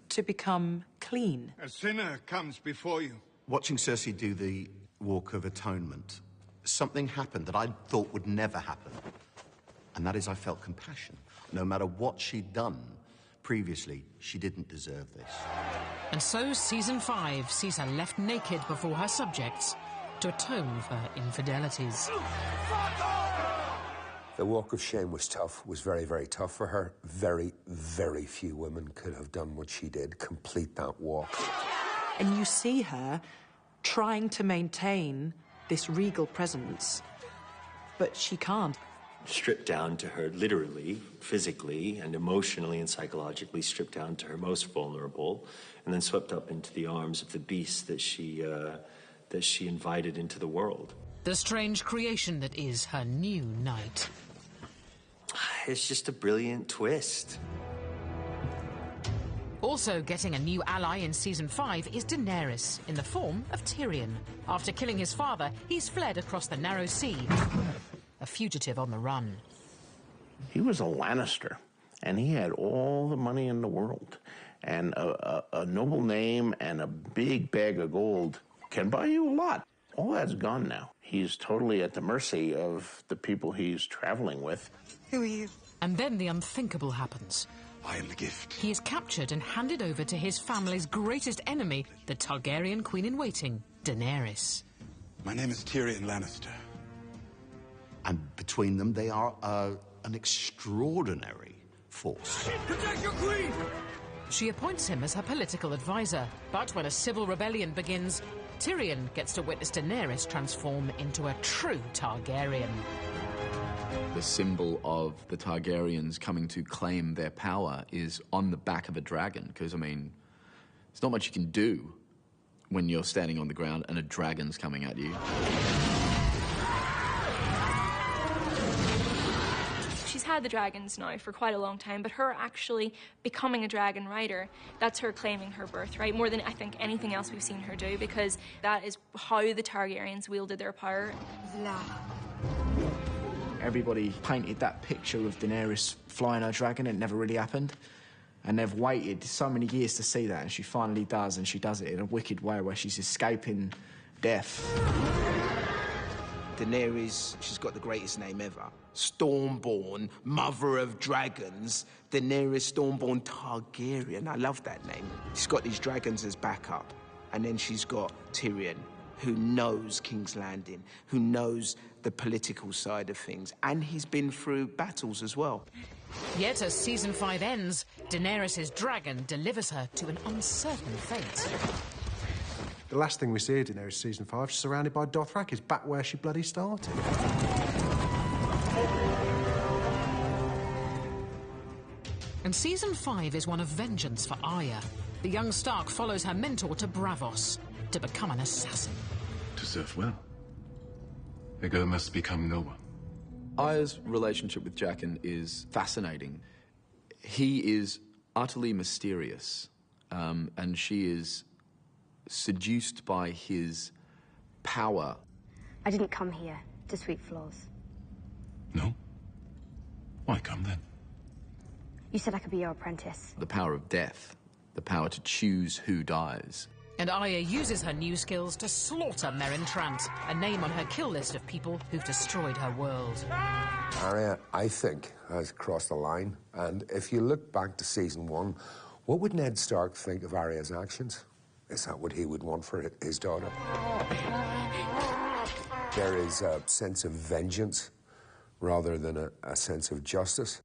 S6: to become clean.
S14: A sinner comes before you.
S25: Watching Cersei do the Walk of Atonement, something happened that I thought would never happen. And that is I felt compassion. No matter what she'd done previously, she didn't deserve this.
S1: And so Season 5 sees her left naked before her subjects to atone for her infidelities.
S19: The walk of shame was tough, was very, very tough for her. Very, very few women could have done what she did, complete that walk.
S6: And you see her trying to maintain this regal presence, but she can't.
S10: Stripped down to her, literally, physically, and emotionally and psychologically stripped down to her most vulnerable, and then swept up into the arms of the beast that she invited into the world.
S1: The strange creation that is her new knight.
S10: It's just a brilliant twist.
S1: Also getting a new ally in Season 5 is Daenerys, in the form of Tyrion. After killing his father, he's fled across the narrow sea, a fugitive on the run.
S5: He was a Lannister, and he had all the money in the world. And a noble name and a big bag of gold can buy you a lot. All that's gone now. He's totally at the mercy of the people he's traveling with.
S8: Who are you?
S1: And then the unthinkable happens.
S14: I am the gift.
S1: He is captured and handed over to his family's greatest enemy, the Targaryen Queen-in-Waiting, Daenerys.
S14: My name is Tyrion Lannister.
S25: And between them, they are an extraordinary force.
S14: Protect your queen!
S1: She appoints him as her political advisor, but when a civil rebellion begins, Tyrion gets to witness Daenerys transform into a true Targaryen.
S17: The symbol of the Targaryens coming to claim their power is on the back of a dragon, because, I mean, there's not much you can do when you're standing on the ground and a dragon's coming at you.
S16: She's had the dragons now for quite a long time, but her actually becoming a dragon rider, that's her claiming her birthright more than I think anything else we've seen her do, because that is how the Targaryens wielded their power.
S15: Everybody painted that picture of Daenerys flying her dragon. It never really happened. And they've waited so many years to see that, and she finally does, and she does it in a wicked way where she's escaping death.
S21: Daenerys, she's got the greatest name ever. Stormborn, Mother of Dragons, Daenerys Stormborn Targaryen. I love that name. She's got these dragons as backup. And then she's got Tyrion, who knows King's Landing, who knows the political side of things, and he's been through battles as well.
S1: Yet as Season 5 ends, Daenerys' dragon delivers her to an uncertain fate.
S22: The last thing we see of Daenerys Season 5, she's surrounded by Dothraki, is back where she bloody started.
S1: And Season 5 is one of vengeance for Arya. The young Stark follows her mentor to Braavos to become an assassin.
S23: To serve well, a girl must become no one.
S17: Arya's relationship with Jaqen is fascinating. He is utterly mysterious, and she is seduced by his power.
S24: I didn't come here to sweep floors.
S23: No? Why come then?
S24: You said I could be your apprentice.
S17: The power of death, the power to choose who dies.
S1: And Arya uses her new skills to slaughter Meryn Trant, a name on her kill list of people who've destroyed her world.
S19: Arya, I think, has crossed the line. And if you look back to Season 1, what would Ned Stark think of Arya's actions? Is that what he would want for his daughter? There is a sense of vengeance rather than a sense of justice.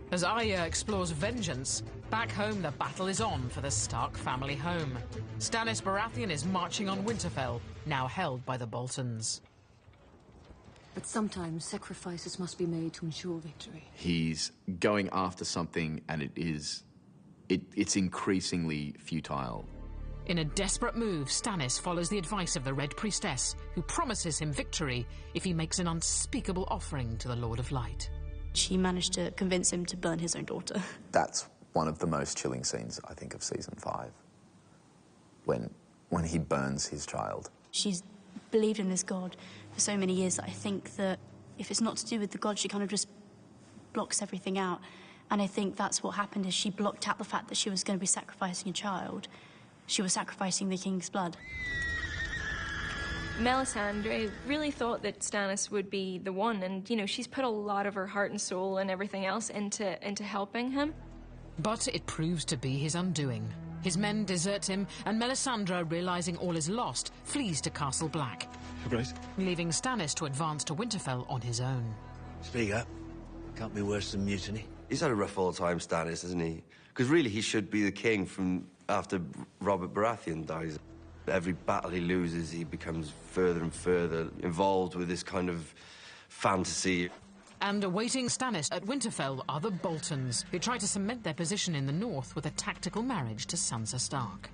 S1: As Arya explores vengeance, back home the battle is on for the Stark family home. Stannis Baratheon is marching on Winterfell, now held by the Boltons.
S26: But sometimes sacrifices must be made to ensure victory.
S17: He's going after something, and it's increasingly futile.
S1: In a desperate move, Stannis follows the advice of the Red Priestess, who promises him victory if he makes an unspeakable offering to the Lord of Light.
S26: She managed to convince him to burn his own daughter.
S17: That's one of the most chilling scenes, I think, of Season 5. When he burns his child.
S26: She's believed in this god for so many years that I think that if it's not to do with the god, she kind of just blocks everything out. And I think that's what happened, is she blocked out the fact that she was going to be sacrificing a child. She was sacrificing the king's blood.
S16: Melisandre really thought that Stannis would be the one, and, you know, she's put a lot of her heart and soul and everything else into helping him.
S1: But it proves to be his undoing. His men desert him, and Melisandre, realizing all is lost, flees to Castle Black, leaving Stannis to advance to Winterfell on his own.
S7: Speak up. Can't be worse than mutiny.
S27: He's had a rough old time, Stannis, hasn't he? Because really, he should be the king from after Robert Baratheon dies. Every battle he loses, he becomes further and further involved with this kind of fantasy.
S1: And awaiting Stannis at Winterfell are the Boltons, who try to cement their position in the north with a tactical marriage to Sansa Stark.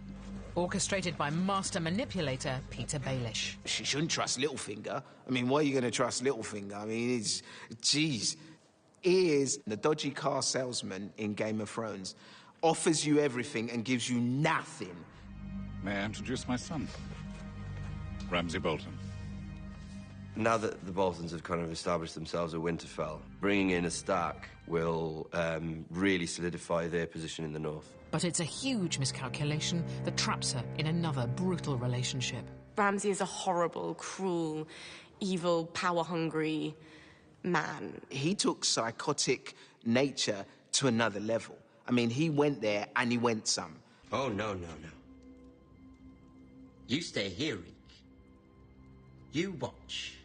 S1: Orchestrated by master manipulator Peter Baelish.
S21: She shouldn't trust Littlefinger. I mean, why are you going to trust Littlefinger? I mean, jeez. He is the dodgy car salesman in Game of Thrones. Offers you everything and gives you nothing.
S28: May I introduce my son, Ramsay Bolton?
S27: Now that the Boltons have kind of established themselves at Winterfell, bringing in a Stark will really solidify their position in the north.
S1: But it's a huge miscalculation that traps her in another brutal relationship.
S2: Ramsay is a horrible, cruel, evil, power-hungry man.
S21: He took psychotic nature to another level. I mean, he went there and he went some.
S29: Oh, no. You stay here, Reek. You watch.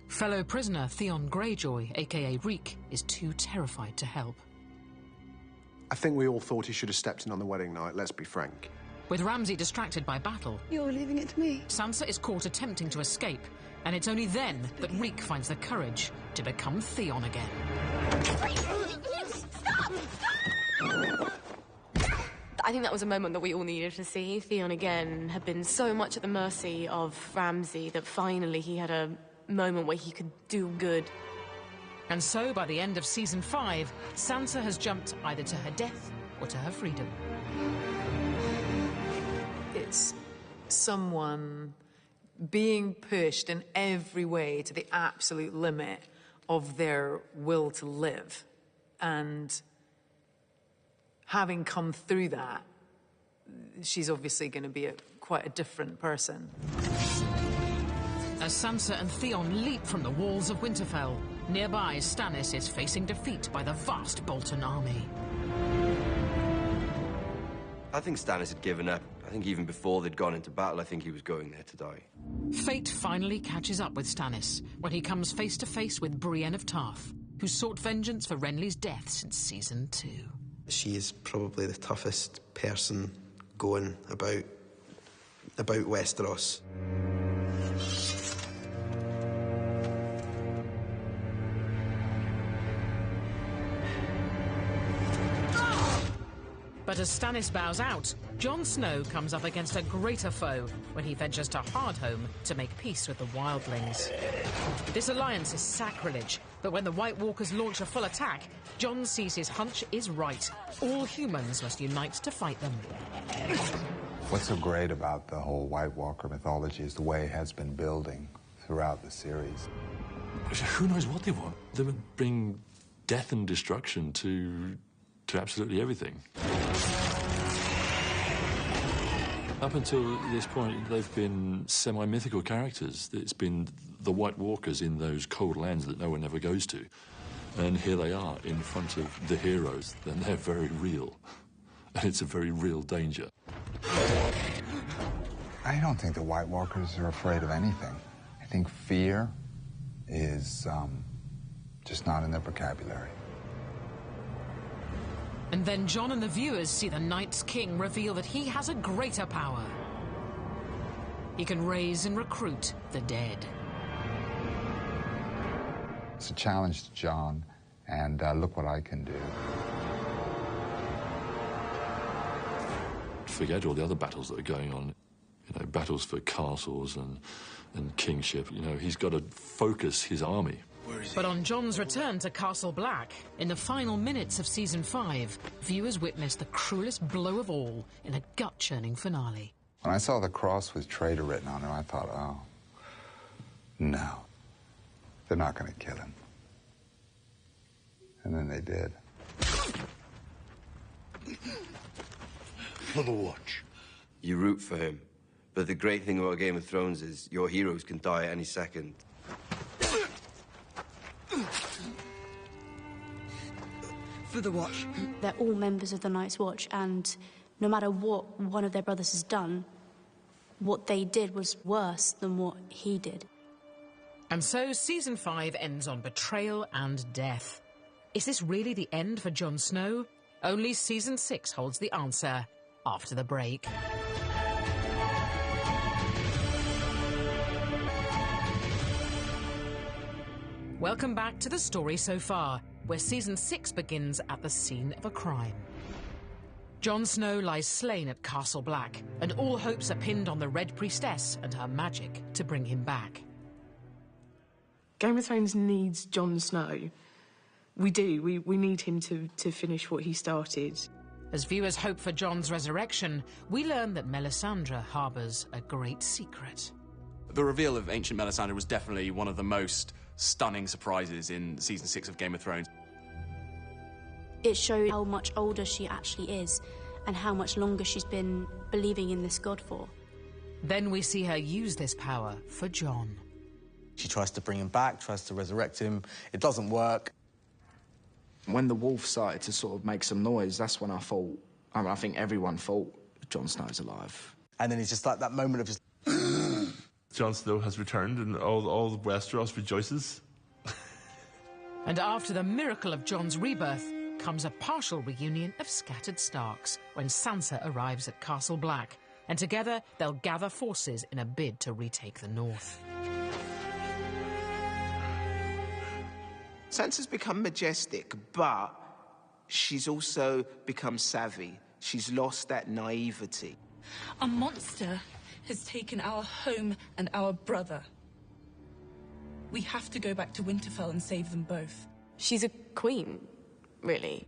S1: Fellow prisoner Theon Greyjoy, a.k.a. Reek, is too terrified to help.
S22: I think we all thought he should have stepped in on the wedding night, let's be frank.
S1: With Ramsay distracted by battle,
S8: You're leaving it to me.
S1: Sansa is caught attempting to escape, and it's only then that Reek finds the courage to become Theon again.
S8: Stop!
S2: I think that was a moment that we all needed to see. Theon again had been so much at the mercy of Ramsay that finally he had a moment where he could do good.
S1: And so, by the end of Season 5, Sansa has jumped either to her death or to her freedom.
S3: It's someone being pushed in every way to the absolute limit of their will to live. And having come through that, she's obviously going to be quite a different person.
S1: As Sansa and Theon leap from the walls of Winterfell, nearby Stannis is facing defeat by the vast Bolton army.
S27: I think Stannis had given up. I think even before they'd gone into battle, I think he was going there to die.
S1: Fate finally catches up with Stannis when he comes face to face with Brienne of Tarth, who sought vengeance for Renly's death since Season 2.
S4: She is probably the toughest person going about Westeros.
S1: But as Stannis bows out, Jon Snow comes up against a greater foe when he ventures to Hardhome to make peace with the wildlings. This alliance is sacrilege, but when the White Walkers launch a full attack, Jon sees his hunch is right. All humans must unite to fight them.
S6: What's so great about the whole White Walker mythology is the way it has been building throughout the series.
S23: Who knows what they want? They would bring death and destruction to absolutely everything. Up until this point, they've been semi-mythical characters. It's been the White Walkers in those cold lands that no one ever goes to. And here they are in front of the heroes, and they're very real. And it's a very real danger.
S6: I don't think the White Walkers are afraid of anything. I think fear is just not in their vocabulary.
S1: And then Jon and the viewers see the Night's King reveal that he has a greater power. He can raise and recruit the dead.
S6: It's a challenge to Jon, and look what I can do.
S23: Forget all the other battles that are going on. You know, battles for castles and kingship. You know, he's got to focus his army.
S1: But on Jon's return to Castle Black, in the final minutes of Season 5, viewers witness the cruelest blow of all in a gut-churning finale.
S6: When I saw the cross with traitor written on it, I thought, oh, no, they're not going to kill him. And then they did.
S27: For the Watch. You root for him. But the great thing about Game of Thrones is your heroes can die at any second.
S24: For the Watch.
S26: They're all members of the Night's Watch, and no matter what one of their brothers has done, what they did was worse than what he did.
S1: And so Season 5 ends on betrayal and death. Is this really the end for Jon Snow? Only Season 6 holds the answer after the break. Welcome back to The Story So Far, where Season 6 begins at the scene of a crime. Jon Snow lies slain at Castle Black, and all hopes are pinned on the Red Priestess and her magic to bring him back.
S9: Game of Thrones needs Jon Snow. We do. We need him to finish what he started.
S1: As viewers hope for Jon's resurrection, we learn that Melisandre harbours a great secret.
S11: The reveal of ancient Melisandre was definitely one of the most stunning surprises in Season 6 of Game of Thrones.
S26: It showed how much older she actually is and how much longer she's been believing in this god for.
S1: Then we see her use this power for Jon.
S12: She tries to bring him back, tries to resurrect him. It doesn't work.
S15: When the wolf started to sort of make some noise, that's when I thought, I think everyone thought Jon Snow's alive.
S12: And then it's just like that moment of just...
S23: Jon Snow has returned and all Westeros rejoices.
S1: And after the miracle of Jon's rebirth, comes a partial reunion of scattered Starks when Sansa arrives at Castle Black, and together they'll gather forces in a bid to retake the north.
S21: Sansa's become majestic, but she's also become savvy. She's lost that naivety.
S5: A monster has taken our home and our brother. We have to go back to Winterfell and save them both.
S9: She's a queen, really.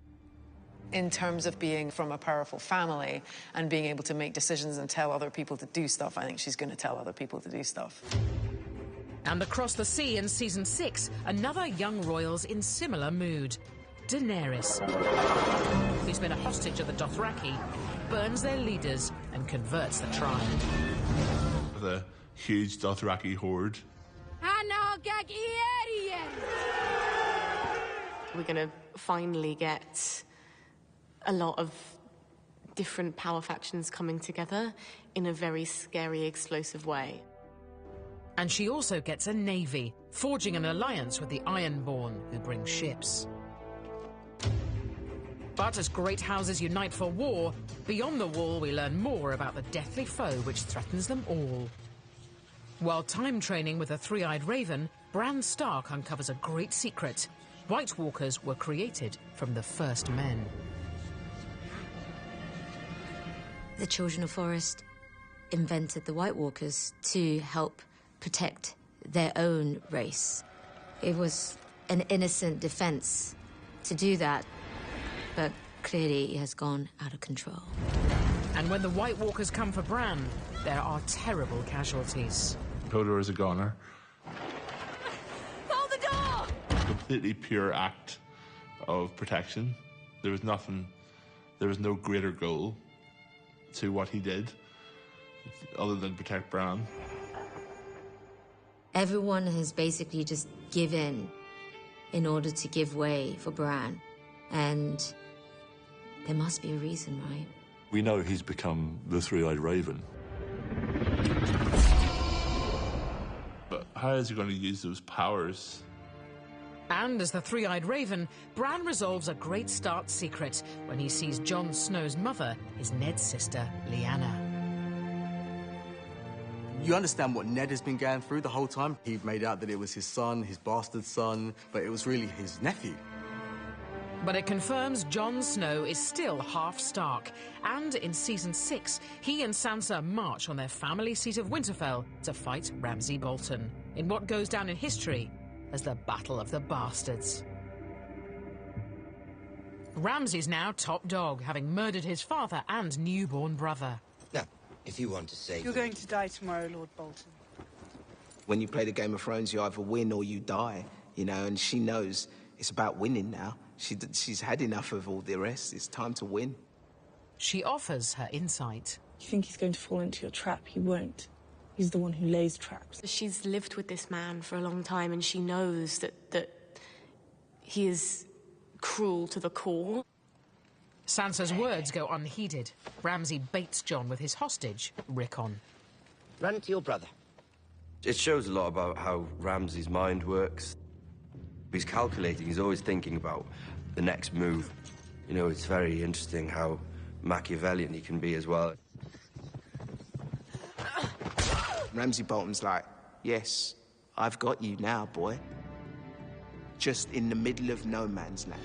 S3: In terms of being from a powerful family and being able to make decisions and tell other people to do stuff, I think she's going to tell other people to do stuff.
S1: And across the sea in Season 6, another young royal's in similar mood. Daenerys, who's been a hostage of the Dothraki, burns their leaders and converts the tribe.
S10: The huge Dothraki horde.
S9: We're going to finally get a lot of different power factions coming together in a very scary, explosive way.
S1: And she also gets a navy, forging an alliance with the Ironborn, who bring ships. But as great houses unite for war, beyond the wall we learn more about the deathly foe which threatens them all. While time training with a three-eyed raven, Bran Stark uncovers a great secret. White Walkers were created from the first men.
S13: The Children of Forest invented the White Walkers to help protect their own race. It was an innocent defense to do that, but clearly it has gone out of control.
S1: And when the White Walkers come for Bran, there are terrible casualties.
S10: Hodor is a goner.
S5: Hold the door!
S10: Completely pure act of protection. There was no greater goal to what he did other than protect Bran.
S13: Everyone has basically just given in order to give way for Bran. And there must be a reason, right?
S23: We know he's become the three-eyed raven.
S10: But how is he going to use those powers?
S1: And as the three-eyed raven, Bran resolves a great Stark secret when he sees Jon Snow's mother is Ned's sister, Lyanna.
S12: You understand what Ned has been going through the whole time. He made out that it was his son, his bastard son, but it was really his nephew.
S1: But it confirms Jon Snow is still half Stark, and in Season 6, he and Sansa march on their family seat of Winterfell to fight Ramsay Bolton, in what goes down in history as the Battle of the Bastards. Ramsay's now top dog, having murdered his father and newborn brother.
S29: Now, if you want to save
S14: You're going to die tomorrow, Lord Bolton.
S21: When you play the Game of Thrones, you either win or you die, you know, and she knows it's about winning now. She's had enough of all the rest. It's time to win.
S1: She offers her insight.
S14: You think he's going to fall into your trap? He won't. He's the one who lays traps.
S9: She's lived with this man for a long time, and she knows that he is cruel to the core.
S1: Sansa's words go unheeded. Ramsay baits Jon with his hostage, Rickon.
S29: Run to your brother.
S27: It shows a lot about how Ramsay's mind works. He's calculating, he's always thinking about the next move. You know, it's very interesting how Machiavellian he can be as well.
S21: Ramsay Bolton's like, yes, I've got you now, boy. Just in the middle of no man's land.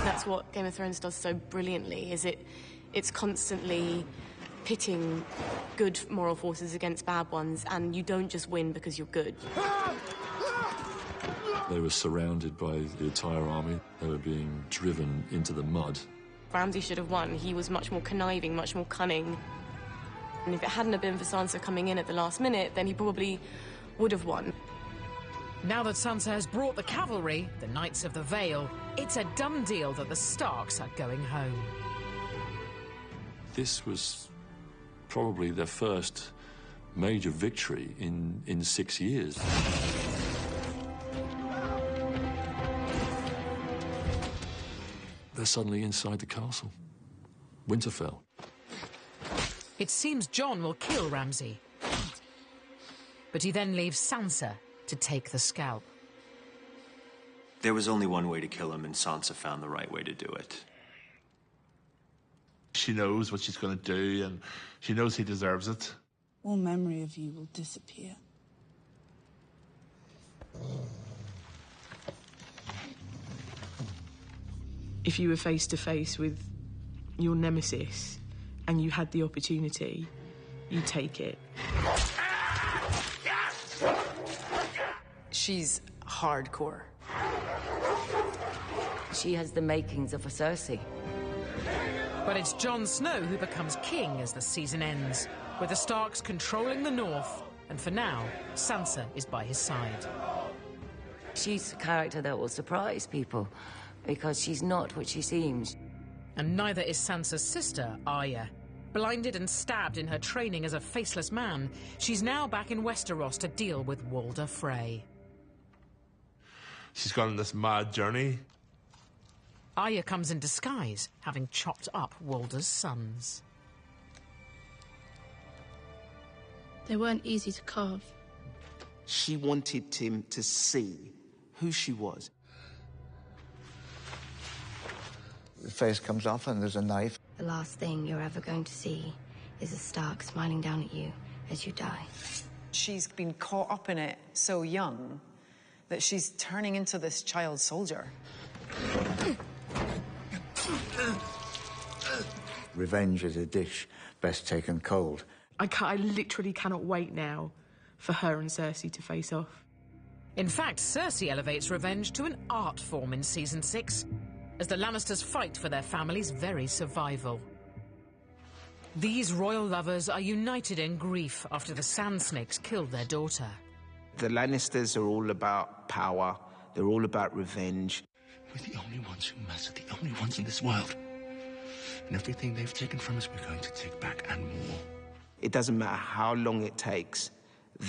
S9: That's what Game of Thrones does so brilliantly, is it's constantly pitting good moral forces against bad ones, and you don't just win because you're good.
S23: They were surrounded by the entire army. They were being driven into the mud.
S9: Ramsay should have won. He was much more conniving, much more cunning. And if it hadn't have been for Sansa coming in at the last minute, then he probably would have won.
S1: Now that Sansa has brought the cavalry, the Knights of the Vale, it's a done deal that the Starks are going home.
S23: This was probably their first major victory in 6 years. They're suddenly inside the castle. Winterfell.
S1: It seems Jon will kill Ramsay. But he then leaves Sansa to take the scalp.
S7: There was only one way to kill him, and Sansa found the right way to do it.
S10: She knows what she's going to do, and she knows he deserves it.
S14: All memory of you will disappear. If you were face to face with your nemesis and you had the opportunity, you take it.
S3: She's hardcore.
S2: She has the makings of a Cersei.
S1: But it's Jon Snow who becomes king as the season ends, with the Starks controlling the north, and for now, Sansa is by his side.
S2: She's a character that will surprise people, because she's not what she seems.
S1: And neither is Sansa's sister, Arya. Blinded and stabbed in her training as a faceless man, she's now back in Westeros to deal with Walder Frey.
S10: She's gone on this mad journey.
S1: Arya comes in disguise, having chopped up Walder's sons.
S26: They weren't easy to carve.
S21: She wanted him to see who she was.
S16: The face comes off and there's a knife.
S13: The last thing you're ever going to see is a Stark smiling down at you as you die.
S3: She's been caught up in it so young that she's turning into this child soldier.
S16: Revenge is a dish best taken cold.
S14: I literally cannot wait now for her and Cersei to face off.
S1: In fact, Cersei elevates revenge to an art form in Season 6, as the Lannisters fight for their family's very survival. These royal lovers are united in grief after the Sand Snakes killed their daughter.
S21: The Lannisters are all about power. They're all about revenge.
S29: We're the only ones who matter, the only ones in this world. And everything they've taken from us, we're going to take back and more.
S21: It doesn't matter how long it takes,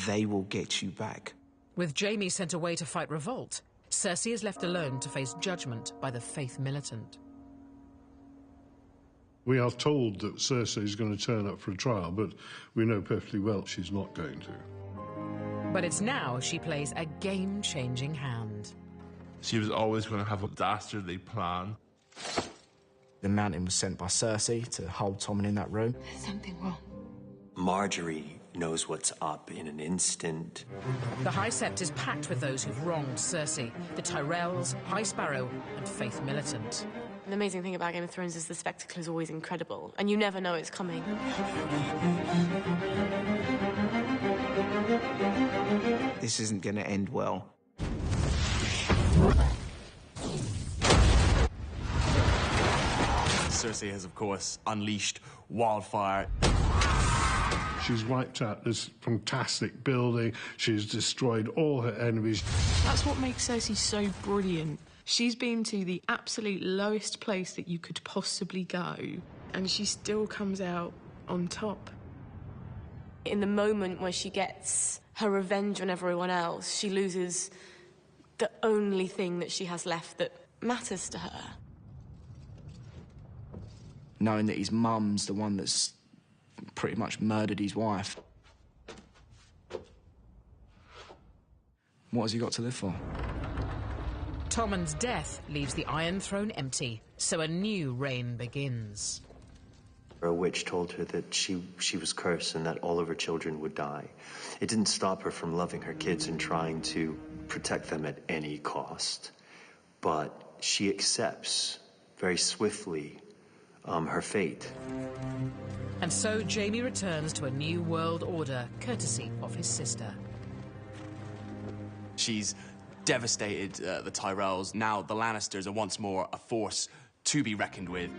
S21: they will get you back.
S1: With Jaime sent away to fight revolt, Cersei is left alone to face judgment by the Faith Militant.
S17: We are told that Cersei is going to turn up for a trial, but we know perfectly well she's not going to.
S1: But it's now she plays a game-changing hand.
S10: She was always going to have a dastardly plan.
S15: The Mountain was sent by Cersei to hold Tommen in that room.
S26: There's something wrong.
S7: Marjorie knows what's up in an instant.
S1: The High Sept is packed with those who've wronged Cersei, the Tyrells, High Sparrow, and Faith Militant.
S9: The amazing thing about Game of Thrones is the spectacle is always incredible, and you never know it's coming.
S21: This isn't going to end well.
S11: Cersei has, of course, unleashed wildfire.
S17: She's wiped out this fantastic building. She's destroyed all her enemies.
S14: That's what makes Cersei so brilliant. She's been to the absolute lowest place that you could possibly go, and she still comes out on top.
S9: In the moment where she gets her revenge on everyone else, she loses the only thing that she has left that matters to her.
S15: Knowing that his mum's the one that's pretty much murdered his wife. What has he got to live for?
S1: Tommen's death leaves the Iron Throne empty, so a new reign begins.
S7: A witch told her that she was cursed and that all of her children would die. It didn't stop her from loving her kids and trying to protect them at any cost. But she accepts very swiftly her fate.
S1: And so Jaime returns to a new world order, courtesy of his sister.
S11: She's devastated the Tyrells. Now the Lannisters are once more a force to be reckoned with.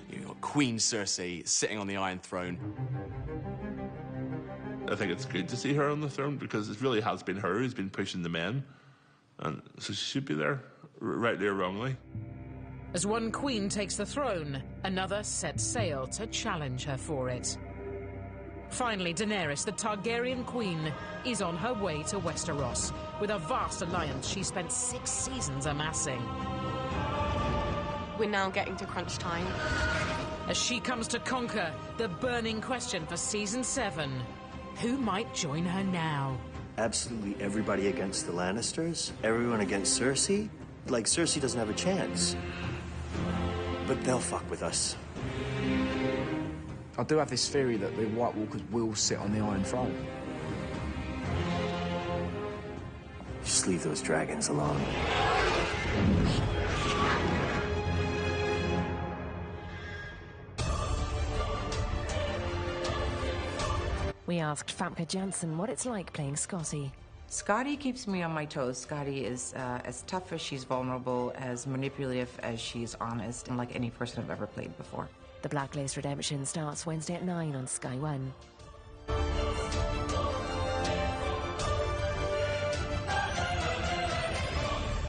S11: You've got Queen Cersei sitting on the Iron Throne.
S10: I think it's good to see her on the throne because it really has been her who's been pushing the men. And so she should be there, rightly or wrongly.
S1: As one queen takes the throne, another sets sail to challenge her for it. Finally, Daenerys, the Targaryen queen, is on her way to Westeros with a vast alliance she spent 6 seasons amassing.
S9: We're now getting to crunch time.
S1: As she comes to conquer the burning question for Season 7, who might join her now?
S7: absolutely everybody against the Lannisters, everyone against Cersei. Like, Cersei doesn't have a chance. But they'll fuck with us.
S15: I do have this theory that the White Walkers will sit on the Iron Throne.
S7: Just leave those dragons alone.
S4: We asked Famke Janssen what it's like playing Scotty.
S6: Scotty keeps me on my toes. Scotty is as tough as she's vulnerable, as manipulative as she's honest, and like any person I've ever played before.
S4: The Blacklist Redemption starts Wednesday at 9 on Sky One.